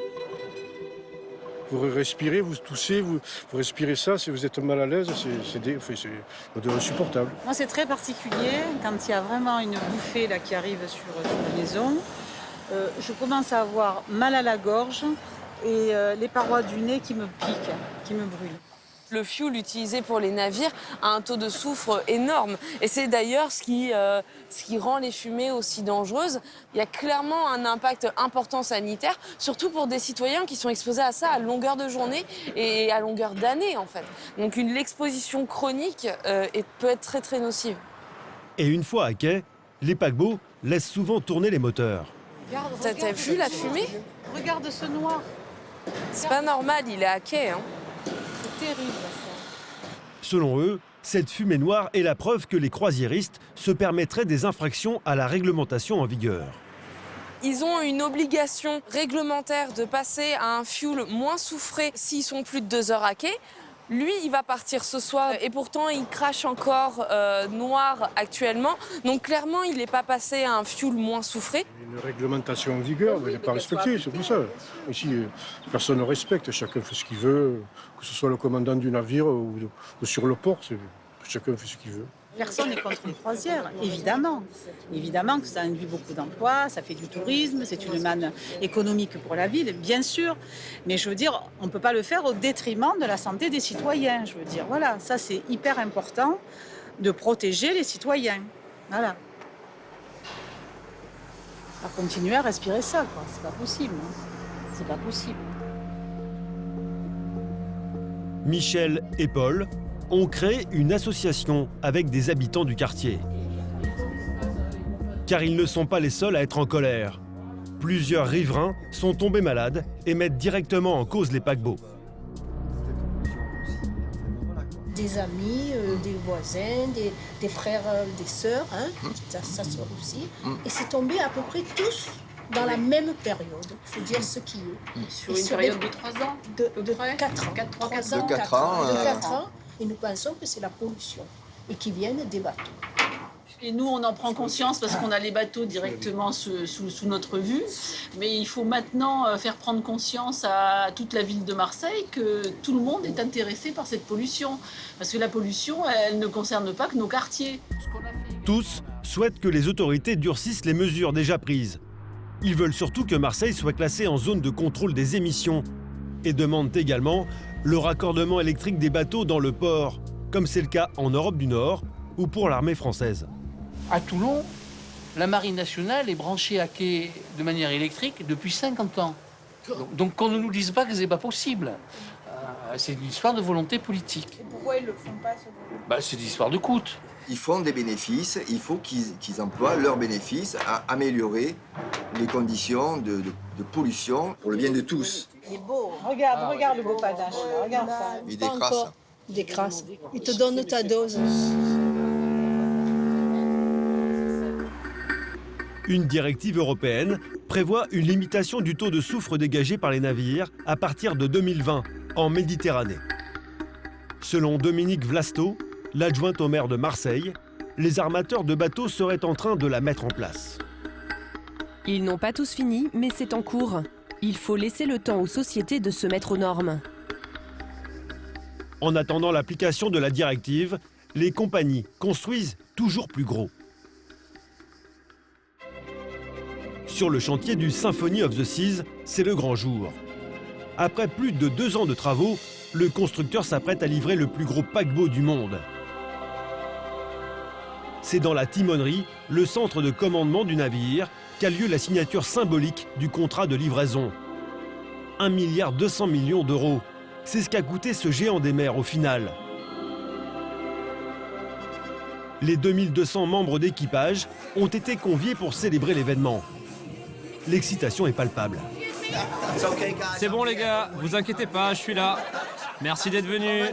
Vous respirez, vous toussez, vous respirez ça, si vous êtes mal à l'aise, c'est insupportable. Moi, c'est très particulier. Quand il y a vraiment une bouffée là, qui arrive sur la maison, je commence à avoir mal à la gorge et les parois du nez qui me piquent, qui me brûlent. Le fioul utilisé pour les navires a un taux de soufre énorme. Et c'est d'ailleurs ce qui rend les fumées aussi dangereuses. Il y a clairement un impact important sanitaire, surtout pour des citoyens qui sont exposés à ça à longueur de journée et à longueur d'année, en fait. Donc l'exposition chronique peut être très, très nocive. Et une fois à quai, les paquebots laissent souvent tourner les moteurs. T'as vu la fumée? Regarde ce noir. C'est pas normal, il est à quai, hein. C'est terrible, ça. Selon eux, cette fumée noire est la preuve que les croisiéristes se permettraient des infractions à la réglementation en vigueur. Ils ont une obligation réglementaire de passer à un fioul moins soufré s'ils sont plus de 2 heures à quai. Lui, il va partir ce soir et pourtant, il crache encore noir actuellement. Donc clairement, il n'est pas passé à un fioul moins soufré. Une réglementation en vigueur, elle n'est pas respectée, c'est pour ça. Ici, personne ne respecte, chacun fait ce qu'il veut, que ce soit le commandant du navire ou sur le port, chacun fait ce qu'il veut. Personne n'est contre les croisières, évidemment. Évidemment que ça induit beaucoup d'emplois, ça fait du tourisme, c'est une manne économique pour la ville, bien sûr. Mais je veux dire, on ne peut pas le faire au détriment de la santé des citoyens. Je veux dire, voilà, ça c'est hyper important de protéger les citoyens. Voilà. À continuer à respirer ça, quoi. C'est pas possible. Hein. C'est pas possible. Michel et Paul ont créé une association avec des habitants du quartier. Car ils ne sont pas les seuls à être en colère. Plusieurs riverains sont tombés malades et mettent directement en cause les paquebots. Des amis, des voisins, des frères, des sœurs, hein, ça sort aussi. Et c'est tombé à peu près tous dans la même période, il faut dire ce qui est. Sur une période de 3 ans? De 4 ans. 4 ans. Et nous pensons que c'est la pollution et qui viennent des bateaux. Et nous, on en prend conscience parce qu'on a les bateaux directement sous notre vue. Mais il faut maintenant faire prendre conscience à toute la ville de Marseille que tout le monde est intéressé par cette pollution. Parce que la pollution, elle ne concerne pas que nos quartiers. Tous souhaitent que les autorités durcissent les mesures déjà prises. Ils veulent surtout que Marseille soit classée en zone de contrôle des émissions et demandent également le raccordement électrique des bateaux dans le port, comme c'est le cas en Europe du Nord ou pour l'armée française. À Toulon, la Marine nationale est branchée à quai de manière électrique depuis 50 ans. Donc qu'on ne nous dise pas que ce n'est pas possible. C'est une histoire de volonté politique. Et pourquoi ils ne le font pas, C'est une histoire de coût. Ils font des bénéfices, il faut qu'ils emploient leurs bénéfices à améliorer les conditions de pollution pour le bien de tous. Il est beau. Regarde le beau panache, là. Regarde ça. Il décrasse. Il décrasse. Il te donne ta dose. Une directive européenne prévoit une limitation du taux de soufre dégagé par les navires à partir de 2020 en Méditerranée. Selon Dominique Vlasto, l'adjointe au maire de Marseille, les armateurs de bateaux seraient en train de la mettre en place. Ils n'ont pas tous fini, mais c'est en cours. Il faut laisser le temps aux sociétés de se mettre aux normes. En attendant l'application de la directive, les compagnies construisent toujours plus gros. Sur le chantier du Symphony of the Seas, c'est le grand jour. Après plus de 2 ans de travaux, le constructeur s'apprête à livrer le plus gros paquebot du monde. C'est dans la timonerie, le centre de commandement du navire, qu'a lieu la signature symbolique du contrat de livraison. 1,2 milliard d'euros. C'est ce qu'a coûté ce géant des mers au final. Les 2200 membres d'équipage ont été conviés pour célébrer l'événement. L'excitation est palpable. C'est bon les gars, vous inquiétez pas, je suis là. Merci d'être venus.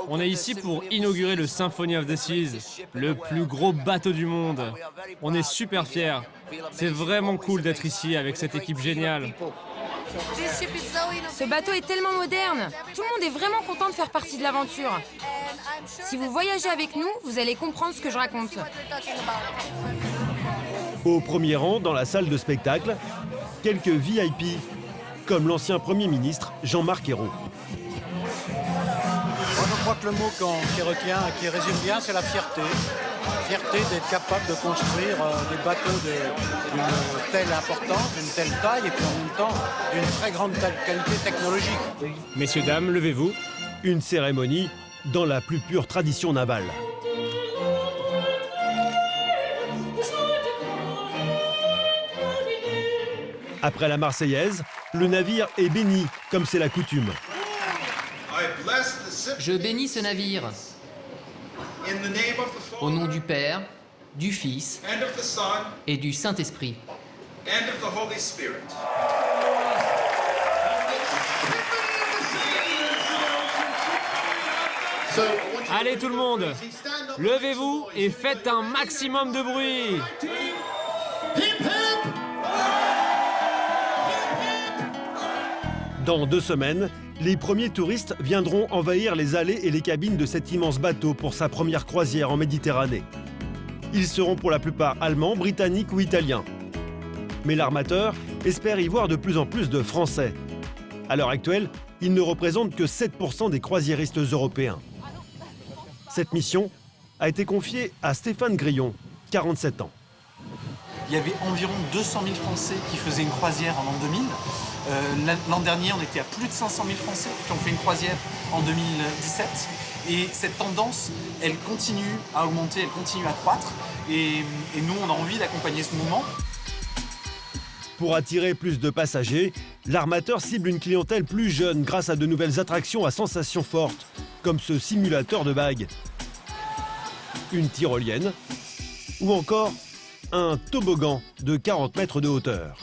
On est ici pour inaugurer le Symphony of the Seas, le plus gros bateau du monde. On est super fiers. C'est vraiment cool d'être ici avec cette équipe géniale. Ce bateau est tellement moderne. Tout le monde est vraiment content de faire partie de l'aventure. Si vous voyagez avec nous, vous allez comprendre ce que je raconte. Au premier rang, dans la salle de spectacle, quelques VIP, comme l'ancien Premier ministre Jean-Marc Ayrault. Moi, je crois que le mot qui résume bien, c'est la fierté. Fierté d'être capable de construire des bateaux d'une telle importance, d'une telle taille, et puis en même temps d'une très grande qualité technologique. Messieurs, dames, levez-vous. Une cérémonie dans la plus pure tradition navale. Après la Marseillaise, le navire est béni, comme c'est la coutume. Je bénis ce navire. Au nom du Père, du Fils et du Saint-Esprit. Allez tout le monde, levez-vous et faites un maximum de bruit. Dans 2 semaines, les premiers touristes viendront envahir les allées et les cabines de cet immense bateau pour sa première croisière en Méditerranée. Ils seront pour la plupart allemands, britanniques ou italiens. Mais l'armateur espère y voir de plus en plus de Français. À l'heure actuelle, ils ne représentent que 7% des croisiéristes européens. Cette mission a été confiée à Stéphane Grillon, 47 ans. Il y avait environ 200 000 Français qui faisaient une croisière en l'an 2000. L'an dernier, on était à plus de 500 000 Français qui ont fait une croisière en 2017. Et cette tendance, elle continue à augmenter, elle continue à croître. Et nous, on a envie d'accompagner ce mouvement. Pour attirer plus de passagers, l'armateur cible une clientèle plus jeune grâce à de nouvelles attractions à sensations fortes, comme ce simulateur de bagues, une tyrolienne ou encore un toboggan de 40 mètres de hauteur.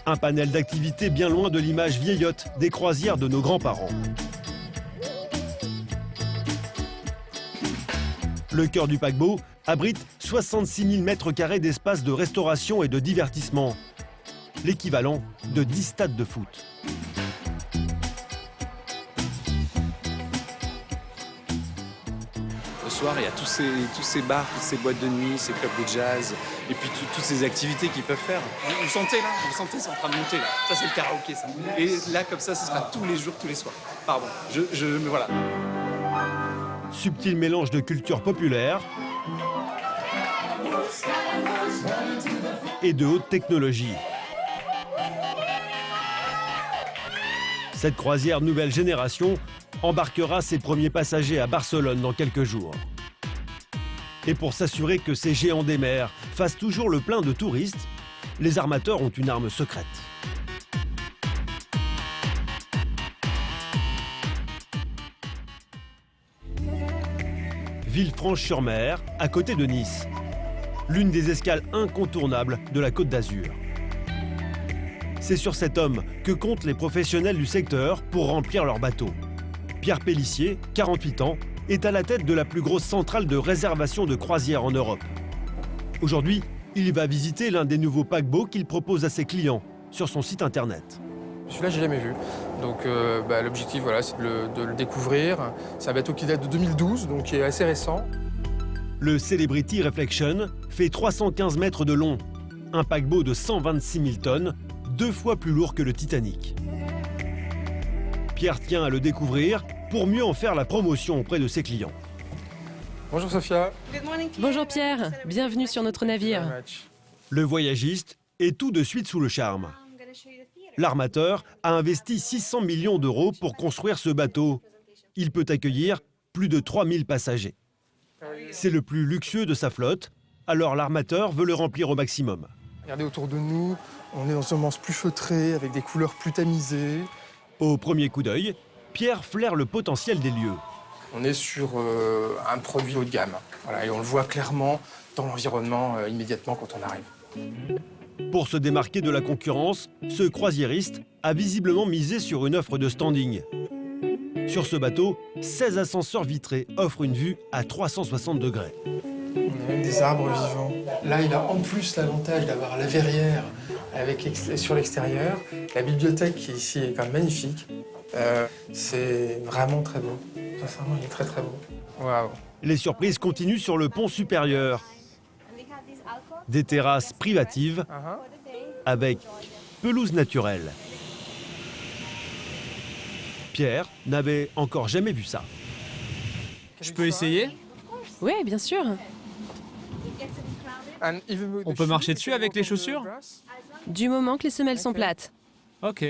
Un panel d'activités bien loin de l'image vieillotte des croisières de nos grands-parents. Le cœur du paquebot abrite 66 000 mètres carrés d'espace de restauration et de divertissement, l'équivalent de 10 stades de foot. Le soir, il y a tous ces bars, toutes ces boîtes de nuit, ces clubs de jazz, et puis toutes ces activités qu'ils peuvent faire. Vous sentez là, c'est en train de monter là. Ça, c'est le karaoké, ça. Et là, comme ça, ce sera tous les jours, tous les soirs. Pardon, mais voilà. Subtil mélange de culture populaire et de haute technologie. Cette croisière nouvelle génération embarquera ses premiers passagers à Barcelone dans quelques jours. Et pour s'assurer que ces géants des mers fassent toujours le plein de touristes, les armateurs ont une arme secrète. Villefranche-sur-Mer, à côté de Nice. L'une des escales incontournables de la Côte d'Azur. C'est sur cet homme que comptent les professionnels du secteur pour remplir leurs bateaux. Pierre Pellissier, 48 ans, est à la tête de la plus grosse centrale de réservation de croisières en Europe. Aujourd'hui, il va visiter l'un des nouveaux paquebots qu'il propose à ses clients sur son site internet. Celui-là, j'ai jamais vu. Donc l'objectif, voilà, c'est de le découvrir. C'est un bateau qui date de 2012, donc qui est assez récent. Le Celebrity Reflection fait 315 mètres de long. Un paquebot de 126 000 tonnes, 2 fois plus lourd que le Titanic. Pierre tient à le découvrir pour mieux en faire la promotion auprès de ses clients. Bonjour Sophia. Bonjour Pierre, bienvenue sur notre navire. Le voyagiste est tout de suite sous le charme. L'armateur a investi 600 millions d'euros pour construire ce bateau. Il peut accueillir plus de 3000 passagers. C'est le plus luxueux de sa flotte, alors l'armateur veut le remplir au maximum. Regardez autour de nous, on est dans un ambiance plus feutrée, avec des couleurs plus tamisées. Au premier coup d'œil, Pierre flaire le potentiel des lieux. On est sur un produit haut de gamme, voilà, et on le voit clairement dans l'environnement immédiatement quand on arrive. Pour se démarquer de la concurrence, ce croisiériste a visiblement misé sur une offre de standing. Sur ce bateau, 16 ascenseurs vitrés offrent une vue à 360 degrés. On a même des arbres vivants. Là, il a en plus l'avantage d'avoir la verrière sur l'extérieur. La bibliothèque qui est ici est quand même magnifique. C'est vraiment très beau. Sincèrement, il est très très beau. Waouh. Les surprises continuent sur le pont supérieur. Des terrasses privatives avec pelouse naturelle. Pierre n'avait encore jamais vu ça. Je peux essayer? Oui, bien sûr. On peut marcher dessus avec les chaussures? Du moment que les semelles sont plates. Ok.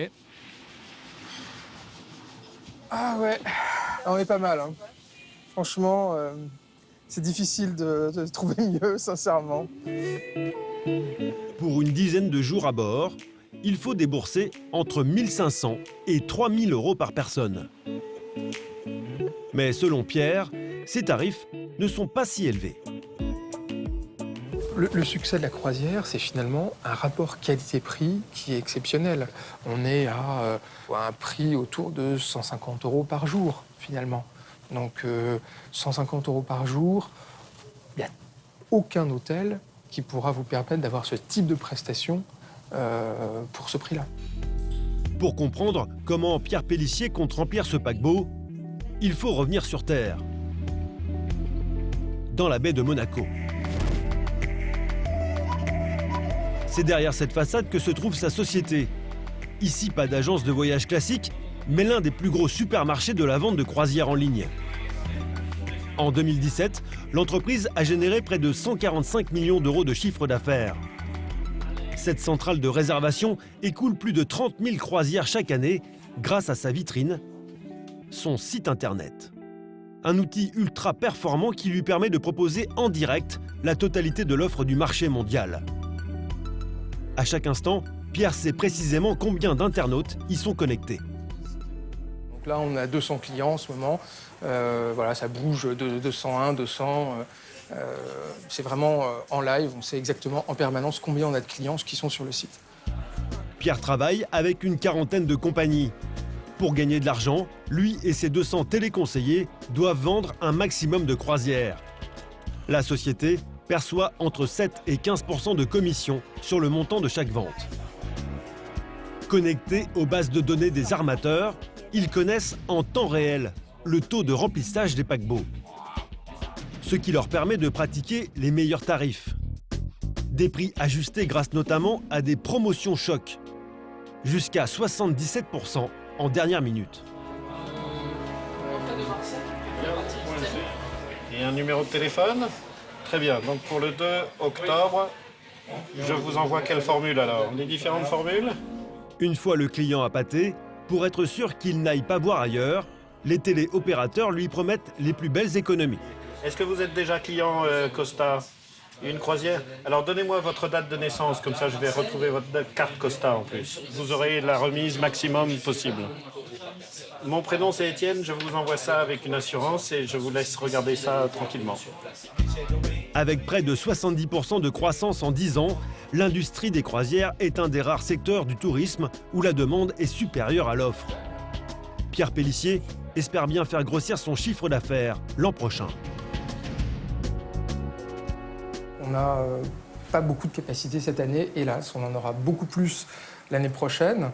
Ah ouais, on est pas mal. Hein. Franchement, c'est difficile de trouver mieux, sincèrement. Pour une dizaine de jours à bord, il faut débourser entre 1500 et 3000 euros par personne. Mais selon Pierre, ces tarifs ne sont pas si élevés. Le succès de la croisière, c'est finalement un rapport qualité-prix qui est exceptionnel. On est à un prix autour de 150 euros par jour, finalement. Donc 150 euros par jour, il n'y a aucun hôtel qui pourra vous permettre d'avoir ce type de prestation pour ce prix-là. Pour comprendre comment Pierre Pellissier compte remplir ce paquebot, il faut revenir sur Terre, dans la baie de Monaco. C'est derrière cette façade que se trouve sa société. Ici, pas d'agence de voyage classique, mais l'un des plus gros supermarchés de la vente de croisières en ligne. En 2017, l'entreprise a généré près de 145 millions d'euros de chiffre d'affaires. Cette centrale de réservation écoule plus de 30 000 croisières chaque année grâce à sa vitrine, son site internet. Un outil ultra performant qui lui permet de proposer en direct la totalité de l'offre du marché mondial. À chaque instant, Pierre sait précisément combien d'internautes y sont connectés. Donc là, on a 200 clients en ce moment. Voilà, ça bouge de 201, 200. C'est vraiment en live. On sait exactement en permanence combien on a de clients qui sont sur le site. Pierre travaille avec une quarantaine de compagnies. Pour gagner de l'argent, lui et ses 200 téléconseillers doivent vendre un maximum de croisières. La société perçoit entre 7 et 15% de commission sur le montant de chaque vente. Connectés aux bases de données des armateurs, ils connaissent en temps réel le taux de remplissage des paquebots. Ce qui leur permet de pratiquer les meilleurs tarifs. Des prix ajustés grâce notamment à des promotions choc. Jusqu'à 77% en dernière minute. Et un numéro de téléphone? Très bien, donc pour le 2 octobre, je vous envoie quelle formule alors? Les différentes formules? Une fois le client appâté, Pour être sûr qu'il n'aille pas boire ailleurs, les téléopérateurs lui promettent les plus belles économies. Est-ce que vous êtes déjà client Costa? Une croisière? Alors donnez-moi votre date de naissance, comme ça je vais retrouver votre carte Costa en plus. Vous aurez la remise maximum possible. Mon prénom c'est Étienne, je vous envoie ça avec une assurance et je vous laisse regarder ça tranquillement. Avec près de 70% de croissance en 10 ans, l'industrie des croisières est un des rares secteurs du tourisme où la demande est supérieure à l'offre. Pierre Pellissier espère bien faire grossir son chiffre d'affaires l'an prochain. On n'a pas beaucoup de capacité cette année, hélas. On en aura beaucoup plus l'année prochaine,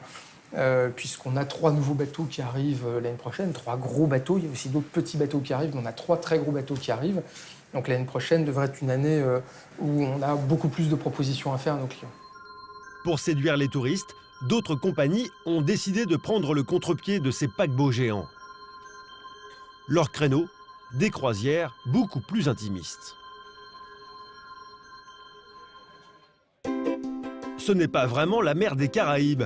puisqu'on a 3 nouveaux bateaux qui arrivent l'année prochaine, 3 gros bateaux. Il y a aussi d'autres petits bateaux qui arrivent, mais on a 3 très gros bateaux qui arrivent. Donc l'année prochaine devrait être une année où on a beaucoup plus de propositions à faire à nos clients. Pour séduire les touristes, d'autres compagnies ont décidé de prendre le contre-pied de ces paquebots géants. Leur créneau, des croisières beaucoup plus intimistes. Ce n'est pas vraiment la mer des Caraïbes.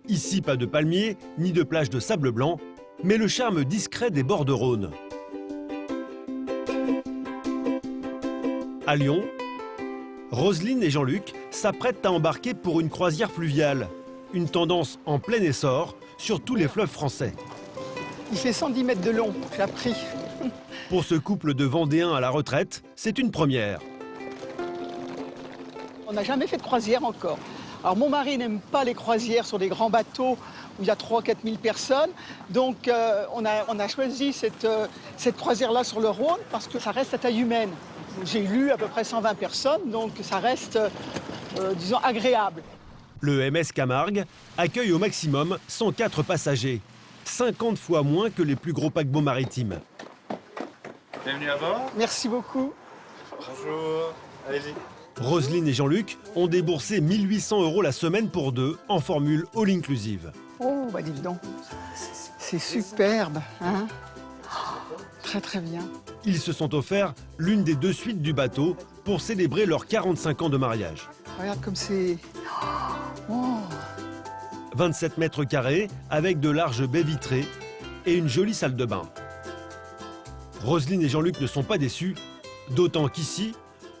Ici, pas de palmiers, ni de plages de sable blanc, mais le charme discret des bords de Rhône. À Lyon, Roselyne et Jean-Luc s'apprêtent à embarquer pour une croisière fluviale. Une tendance en plein essor sur tous les fleuves français. Il fait 110 mètres de long, j'ai appris. Pour ce couple de Vendéens à la retraite, c'est une première. On n'a jamais fait de croisière encore. Alors mon mari n'aime pas les croisières sur des grands bateaux où il y a 3 000 à 4 000 personnes. Donc on a choisi cette croisière-là sur le Rhône parce que ça reste à taille humaine. J'ai lu à peu près 120 personnes, donc ça reste, disons, agréable. Le MS Camargue accueille au maximum 104 passagers, 50 fois moins que les plus gros paquebots maritimes. Bienvenue à bord. Merci beaucoup. Bonjour, allez-y. Roselyne et Jean-Luc ont déboursé 1 800 € la semaine pour 2 en formule all-inclusive. Oh, bah dis donc, c'est superbe, hein? Très très bien. Ils se sont offerts l'une des 2 suites du bateau pour célébrer leurs 45 ans de mariage. Regarde comme c'est... Oh. 27 mètres carrés avec de larges baies vitrées et une jolie salle de bain. Roselyne et Jean-Luc ne sont pas déçus, d'autant qu'ici,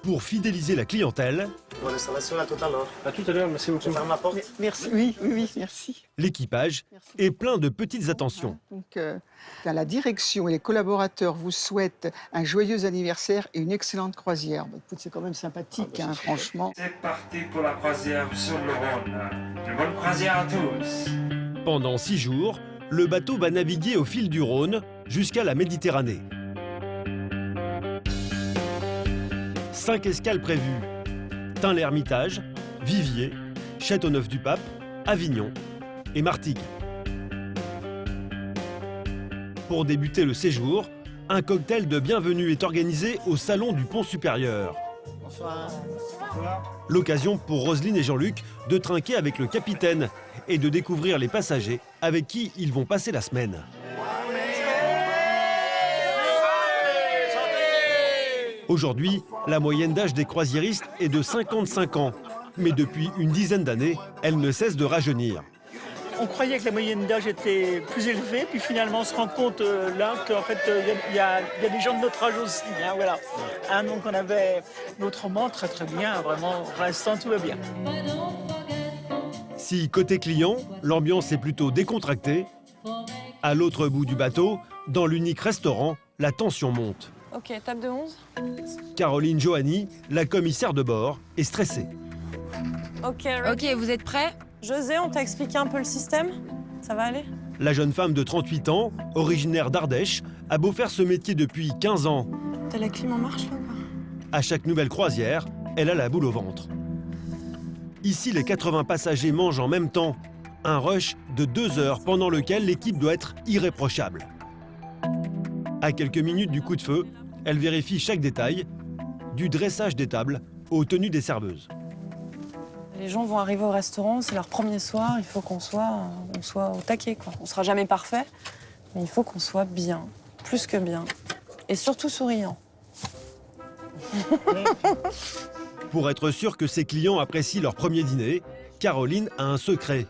pour fidéliser la clientèle, Bonne installation, à tout à l'heure. À tout à l'heure, merci beaucoup. Ferme la porte. Merci, oui, merci. l'équipage est plein de petites attentions. Donc, la direction et les collaborateurs vous souhaitent un joyeux anniversaire et une excellente croisière. Bah, écoute, c'est quand même sympathique, hein, franchement. C'est parti pour la croisière sur le Rhône. Une bonne croisière à tous. Pendant 6 jours, le bateau va naviguer au fil du Rhône jusqu'à la Méditerranée. 5 escales prévues. Tain-l'Hermitage, Viviers, Châteauneuf-du-Pape, Avignon et Martigues. Pour débuter le séjour, un cocktail de bienvenue est organisé au salon du Pont Supérieur. Bonsoir. L'occasion pour Roselyne et Jean-Luc de trinquer avec le capitaine et de découvrir les passagers avec qui ils vont passer la semaine. Aujourd'hui, la moyenne d'âge des croisiéristes est de 55 ans. Mais depuis une dizaine d'années, elle ne cesse de rajeunir. On croyait que la moyenne d'âge était plus élevée, puis finalement on se rend compte là qu'en fait il y a des gens de notre âge aussi. Hein, voilà. Hein, donc on avait autrement très très bien, vraiment, pour l'instant tout va bien. Si côté client, l'ambiance est plutôt décontractée, à l'autre bout du bateau, dans l'unique restaurant, la tension monte. Ok, table de 11. Caroline Johanny, la commissaire de bord, est stressée. Ok, vous êtes prêts? José, on t'a expliqué un peu le système? Ça va aller? La jeune femme de 38 ans, originaire d'Ardèche, a beau faire ce métier depuis 15 ans. T'as la clim en marche là ou pas? À chaque nouvelle croisière, elle a la boule au ventre. Ici, les 80 passagers mangent en même temps. Un rush de 2 heures pendant lequel l'équipe doit être irréprochable. À quelques minutes du coup de feu, elle vérifie chaque détail, du dressage des tables aux tenues des serveuses. Les gens vont arriver au restaurant, c'est leur premier soir, il faut qu'on soit au taquet, quoi. On sera jamais parfait, mais il faut qu'on soit bien, plus que bien, et surtout souriant. Pour être sûr que ses clients apprécient leur premier dîner, Caroline a un secret.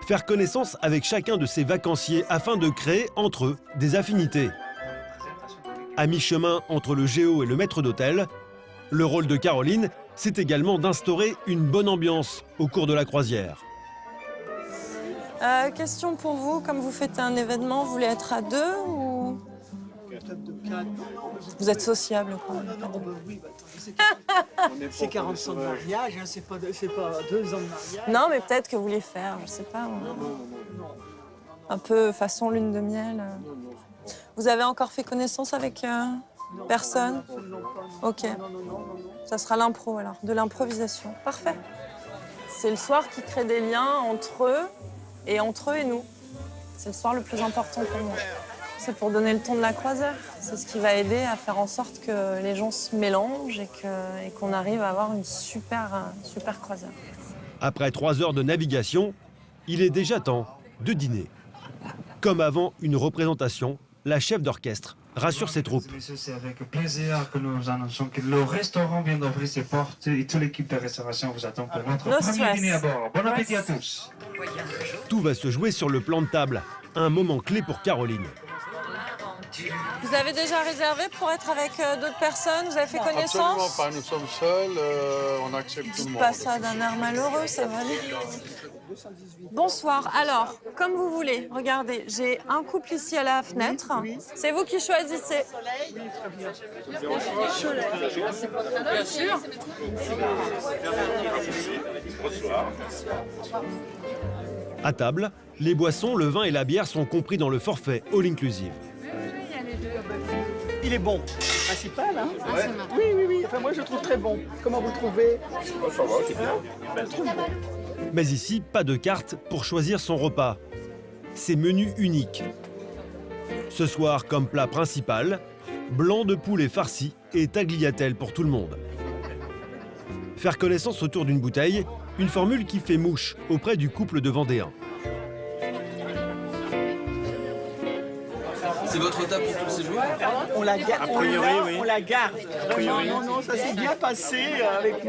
faire connaissance avec chacun de ces vacanciers afin de créer entre eux des affinités. À mi-chemin entre le géo et le maître d'hôtel, le rôle de Caroline, c'est également d'instaurer une bonne ambiance au cours de la croisière. Question pour vous, comme vous faites un événement, vous voulez être à 2 ou... Vous êtes sociable, quoi. C'est 40 ans de mariage, hein, c'est pas 2 ans de mariage. Non, mais peut-être que vous voulez faire, je sais pas. Un peu façon lune de miel. Vous avez encore fait connaissance avec personne? Ok. Ça sera l'impro alors, de l'improvisation. Parfait. C'est le soir qui crée des liens entre eux et nous. C'est le soir le plus important pour moi. C'est pour donner le ton de la croisière. C'est ce qui va aider à faire en sorte que les gens se mélangent et qu'on arrive à avoir une super croisière. Après 3 heures de navigation, il est déjà temps de dîner. Comme avant une représentation, la chef d'orchestre rassure ses troupes. C'est avec plaisir que nous annonçons que le restaurant vient d'ouvrir ses portes et toute l'équipe de restauration vous attend pour notre premier dîner à bord. Bon appétit à tous. Tout va se jouer sur le plan de table, un moment clé pour Caroline. Vous avez déjà réservé pour être avec d'autres personnes? Vous avez fait connaissance? Absolument pas, nous sommes seuls, on accepte tout le monde. Pas ça d'un air malheureux, ça va aller. Bonsoir, alors, comme vous voulez, regardez, j'ai un couple ici à la fenêtre. C'est vous qui choisissez. Bien sûr. À table, les boissons, le vin et la bière sont compris dans le forfait all inclusive. Il est bon, principal, hein? Oui. Enfin, moi, je le trouve très bon. Comment vous le trouvez? Ça va, c'est bien. Je le trouve bon. Mais ici, pas de carte pour choisir son repas. C'est menu unique. Ce soir, comme plat principal, blanc de poulet farci et tagliatelle pour tout le monde. Faire connaissance autour d'une bouteille, une formule qui fait mouche auprès du couple de Vendéens. C'est votre table pour tout le séjour? On la garde. A priori, oui. On la garde. Vraiment, non, ça s'est bien passé avec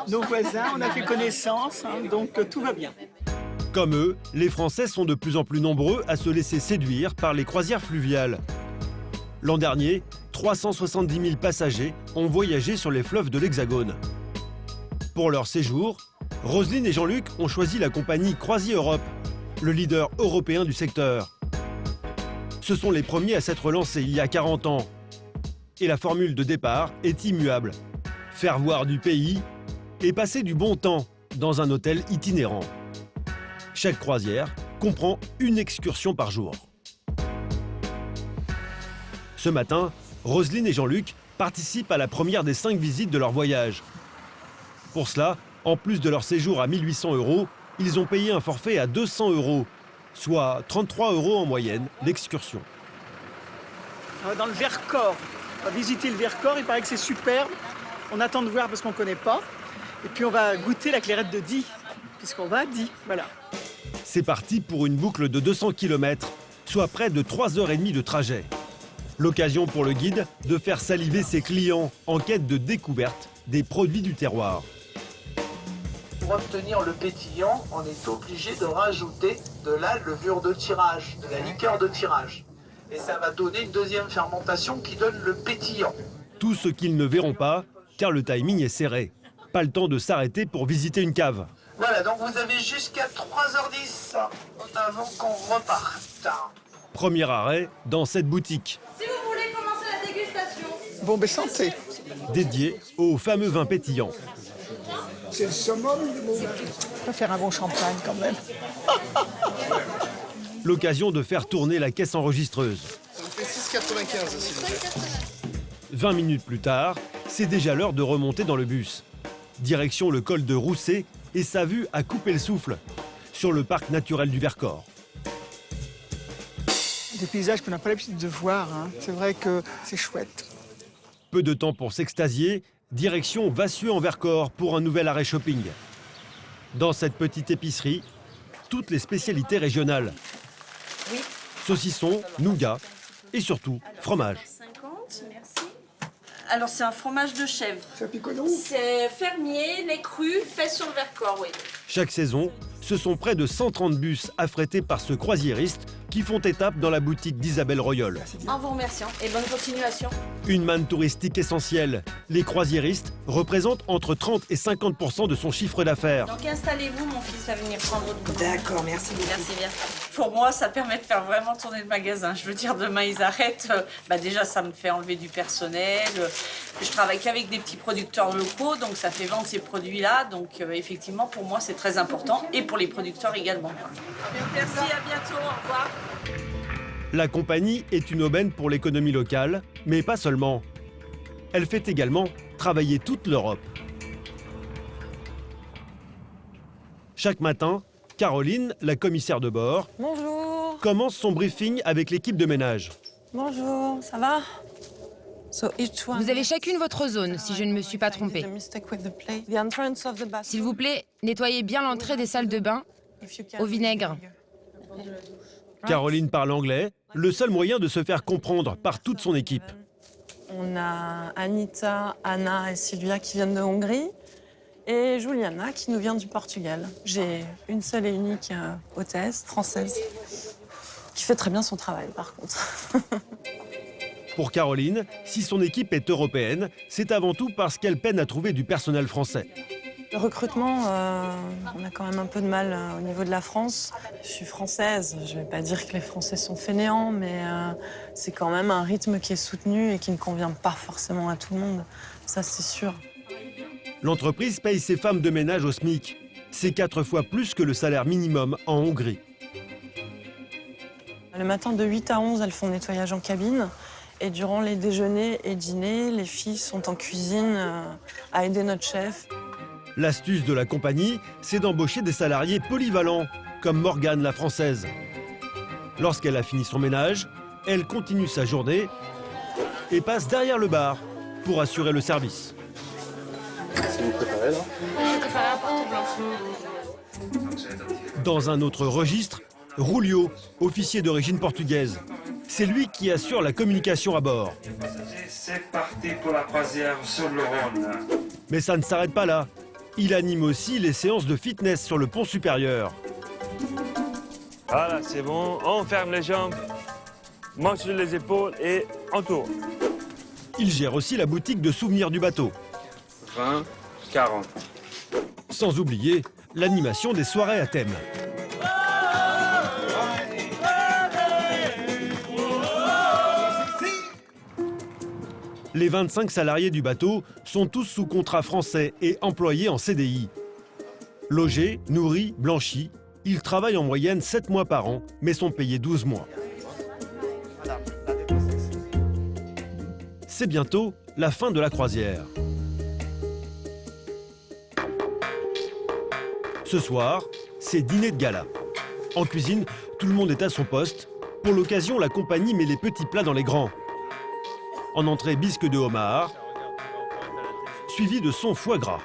nos voisins. On a fait connaissance, hein, donc tout va bien. Comme eux, les Français sont de plus en plus nombreux à se laisser séduire par les croisières fluviales. L'an dernier, 370 000 passagers ont voyagé sur les fleuves de l'Hexagone. Pour leur séjour, Roselyne et Jean-Luc ont choisi la compagnie Croisier Europe, le leader européen du secteur. Ce sont les premiers à s'être lancés il y a 40 ans. Et la formule de départ est immuable. Faire voir du pays et passer du bon temps dans un hôtel itinérant. Chaque croisière comprend une excursion par jour. Ce matin, Roselyne et Jean-Luc participent à la première des 5 visites de leur voyage. Pour cela, en plus de leur séjour à 1 800 €, ils ont payé un forfait à 200 €, soit 33 € en moyenne l'excursion. On va dans le Vercors. On va visiter le Vercors, il paraît que c'est superbe. On attend de voir parce qu'on ne connaît pas. Et puis on va goûter la clairette de Die, puisqu'on va à Die, voilà. C'est parti pour une boucle de 200 km, soit près de 3h30 de trajet. L'occasion pour le guide de faire saliver ses clients en quête de découverte des produits du terroir. Pour obtenir le pétillant, on est obligé de rajouter de la levure de tirage, de la liqueur de tirage. Et ça va donner une deuxième fermentation qui donne le pétillant. Tout ce qu'ils ne verront pas, car le timing est serré. Pas le temps de s'arrêter pour visiter une cave. Voilà, donc vous avez jusqu'à 3h10 avant qu'on reparte. Premier arrêt dans cette boutique. Si vous voulez commencer la dégustation. Bon, ben santé. Dédiée au fameux vin pétillant. C'est le summum du moment. On va faire un bon champagne quand même. L'occasion de faire tourner la caisse enregistreuse. Ça me fait 6,95 s'il vous plaît. 20 minutes plus tard, c'est déjà l'heure de remonter dans le bus. Direction le col de Rousset et sa vue à couper le souffle sur le parc naturel du Vercors. Des paysages qu'on n'a pas l'habitude de voir, hein. C'est vrai que c'est chouette. Peu de temps pour s'extasier, direction Vassieux en Vercors pour un nouvel arrêt shopping. Dans cette petite épicerie, toutes les spécialités régionales. Oui. Saucisson, nougat et surtout fromage. 50, merci. Alors c'est un fromage de chèvre. C'est picolant. C'est fermier, lait cru, fait sur le Vercors, oui. Chaque saison, ce sont près de 130 bus affrétés par ce croisiériste qui font étape dans la boutique d'Isabelle Royol. En vous remerciant et bonne continuation. Une manne touristique essentielle. Les croisiéristes représentent entre 30 et 50% de son chiffre d'affaires. Donc installez-vous, mon fils va venir prendre le boulot. D'accord, merci beaucoup. Merci bien. Pour moi, ça permet de faire vraiment tourner le magasin. Je veux dire, demain, ils arrêtent. Déjà, ça me fait enlever du personnel. Je travaille qu'avec des petits producteurs locaux, donc ça fait vendre ces produits-là. Donc, effectivement, pour moi, c'est très important. Et pour les producteurs également. Merci, à bientôt. Au revoir. La compagnie est une aubaine pour l'économie locale, mais pas seulement. Elle fait également travailler toute l'Europe. Chaque matin, Caroline, la commissaire de bord, Bonjour. commence son briefing avec l'équipe de ménage. Bonjour, ça va? Vous avez chacune votre zone, si je ne me suis pas trompée. S'il vous plaît, nettoyez bien l'entrée des salles de bain au vinaigre. Caroline parle anglais, le seul moyen de se faire comprendre par toute son équipe. On a Anita, Anna et Sylvia qui viennent de Hongrie et Juliana qui nous vient du Portugal. J'ai une seule et unique hôtesse française qui fait très bien son travail par contre. Pour Caroline, si son équipe est européenne, c'est avant tout parce qu'elle peine à trouver du personnel français. Le recrutement, on a quand même un peu de mal au niveau de la France. Je suis française, je ne vais pas dire que les Français sont fainéants, mais c'est quand même un rythme qui est soutenu et qui ne convient pas forcément à tout le monde. Ça, c'est sûr. L'entreprise paye ses femmes de ménage au SMIC. C'est 4 fois plus que le salaire minimum en Hongrie. Le matin, de 8 à 11, elles font nettoyage en cabine. Et durant les déjeuners et dîners, les filles sont en cuisine à aider notre chef. L'astuce de la compagnie, c'est d'embaucher des salariés polyvalents, comme Morgane la française. Lorsqu'elle a fini son ménage, elle continue sa journée et passe derrière le bar pour assurer le service. Si vous préparez là. Je prépare un porte blanc. Dans un autre registre, Rulio, officier d'origine portugaise. C'est lui qui assure la communication à bord. C'est parti pour la croisière sur le Rhône. Mais ça ne s'arrête pas là. Il anime aussi les séances de fitness sur le pont supérieur. Voilà, c'est bon. On ferme les jambes, main sur les épaules et on tourne. Il gère aussi la boutique de souvenirs du bateau. 20, 40. Sans oublier l'animation des soirées à thème. Les 25 salariés du bateau sont tous sous contrat français et employés en CDI. Logés, nourris, blanchis, ils travaillent en moyenne 7 mois par an, mais sont payés 12 mois. C'est bientôt la fin de la croisière. Ce soir, c'est dîner de gala. En cuisine, tout le monde est à son poste. Pour l'occasion, la compagnie met les petits plats dans les grands. En entrée, bisque de homard, suivi de son foie gras.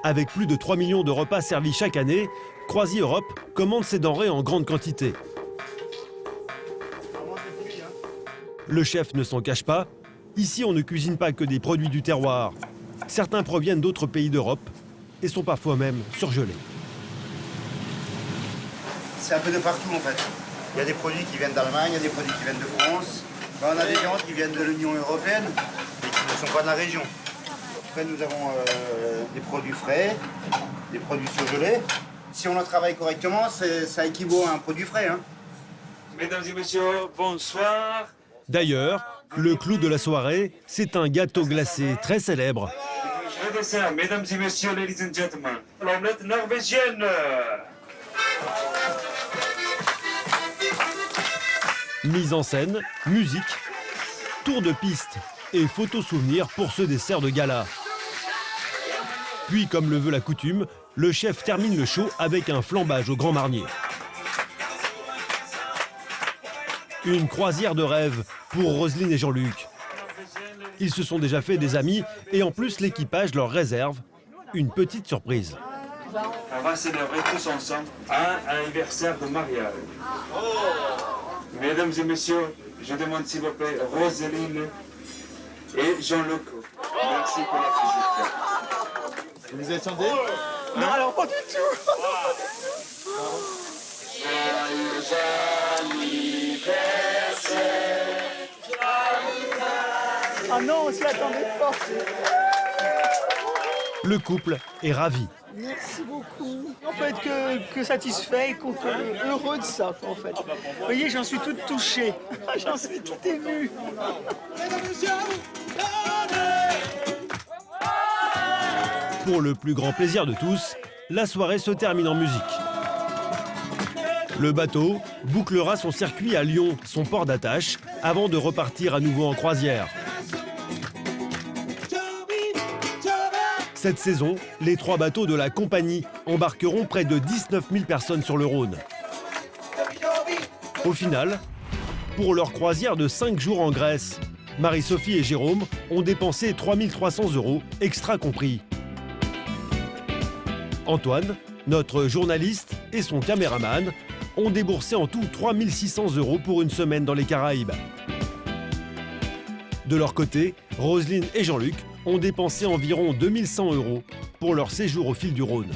Avec plus de 3 millions de repas servis chaque année, Croisier Europe commande ses denrées en grande quantité. Le chef ne s'en cache pas. Ici, on ne cuisine pas que des produits du terroir. Certains proviennent d'autres pays d'Europe et sont parfois même surgelés. C'est un peu de partout en fait. Il y a des produits qui viennent d'Allemagne, il y a des produits qui viennent de France. On a des viandes qui viennent de l'Union européenne et qui ne sont pas de la région. Après, nous avons des produits frais, des produits surgelés. Si on le travaille correctement, ça équivaut à un produit frais. Hein. Mesdames et messieurs, bonsoir. D'ailleurs, le clou de la soirée, c'est un gâteau glacé très célèbre. Le dessert, mesdames et messieurs, ladies and gentlemen, l'omelette norvégienne. Mise en scène, musique, tour de piste et photos souvenirs pour ce dessert de gala. Puis, comme le veut la coutume, le chef termine le show avec un flambage au Grand Marnier. Une croisière de rêve pour Roselyne et Jean-Luc. Ils se sont déjà fait des amis et en plus l'équipage leur réserve une petite surprise. On va célébrer tous ensemble un anniversaire de mariage. Mesdames et messieurs, je demande s'il vous plaît Roselyne et Jean-Luc. Merci pour la visite. Vous y attendez? Non, alors pas du tout. Ah non, on s'y attendait pas. Le couple est ravi. Merci beaucoup. On peut être que satisfait et heureux de ça, en fait. Vous voyez, j'en suis toute touchée. J'en suis tout ému. Pour le plus grand plaisir de tous, la soirée se termine en musique. Le bateau bouclera son circuit à Lyon, son port d'attache, avant de repartir à nouveau en croisière. Cette saison, les 3 bateaux de la compagnie embarqueront près de 19 000 personnes sur le Rhône. Au final, pour leur croisière de 5 jours en Grèce, Marie-Sophie et Jérôme ont dépensé 3 300 €, extra compris. Antoine, notre journaliste, et son caméraman ont déboursé en tout 3 600 € pour une semaine dans les Caraïbes. De leur côté, Roselyne et Jean-Luc ont dépensé environ 2 100 € pour leur séjour au fil du Rhône.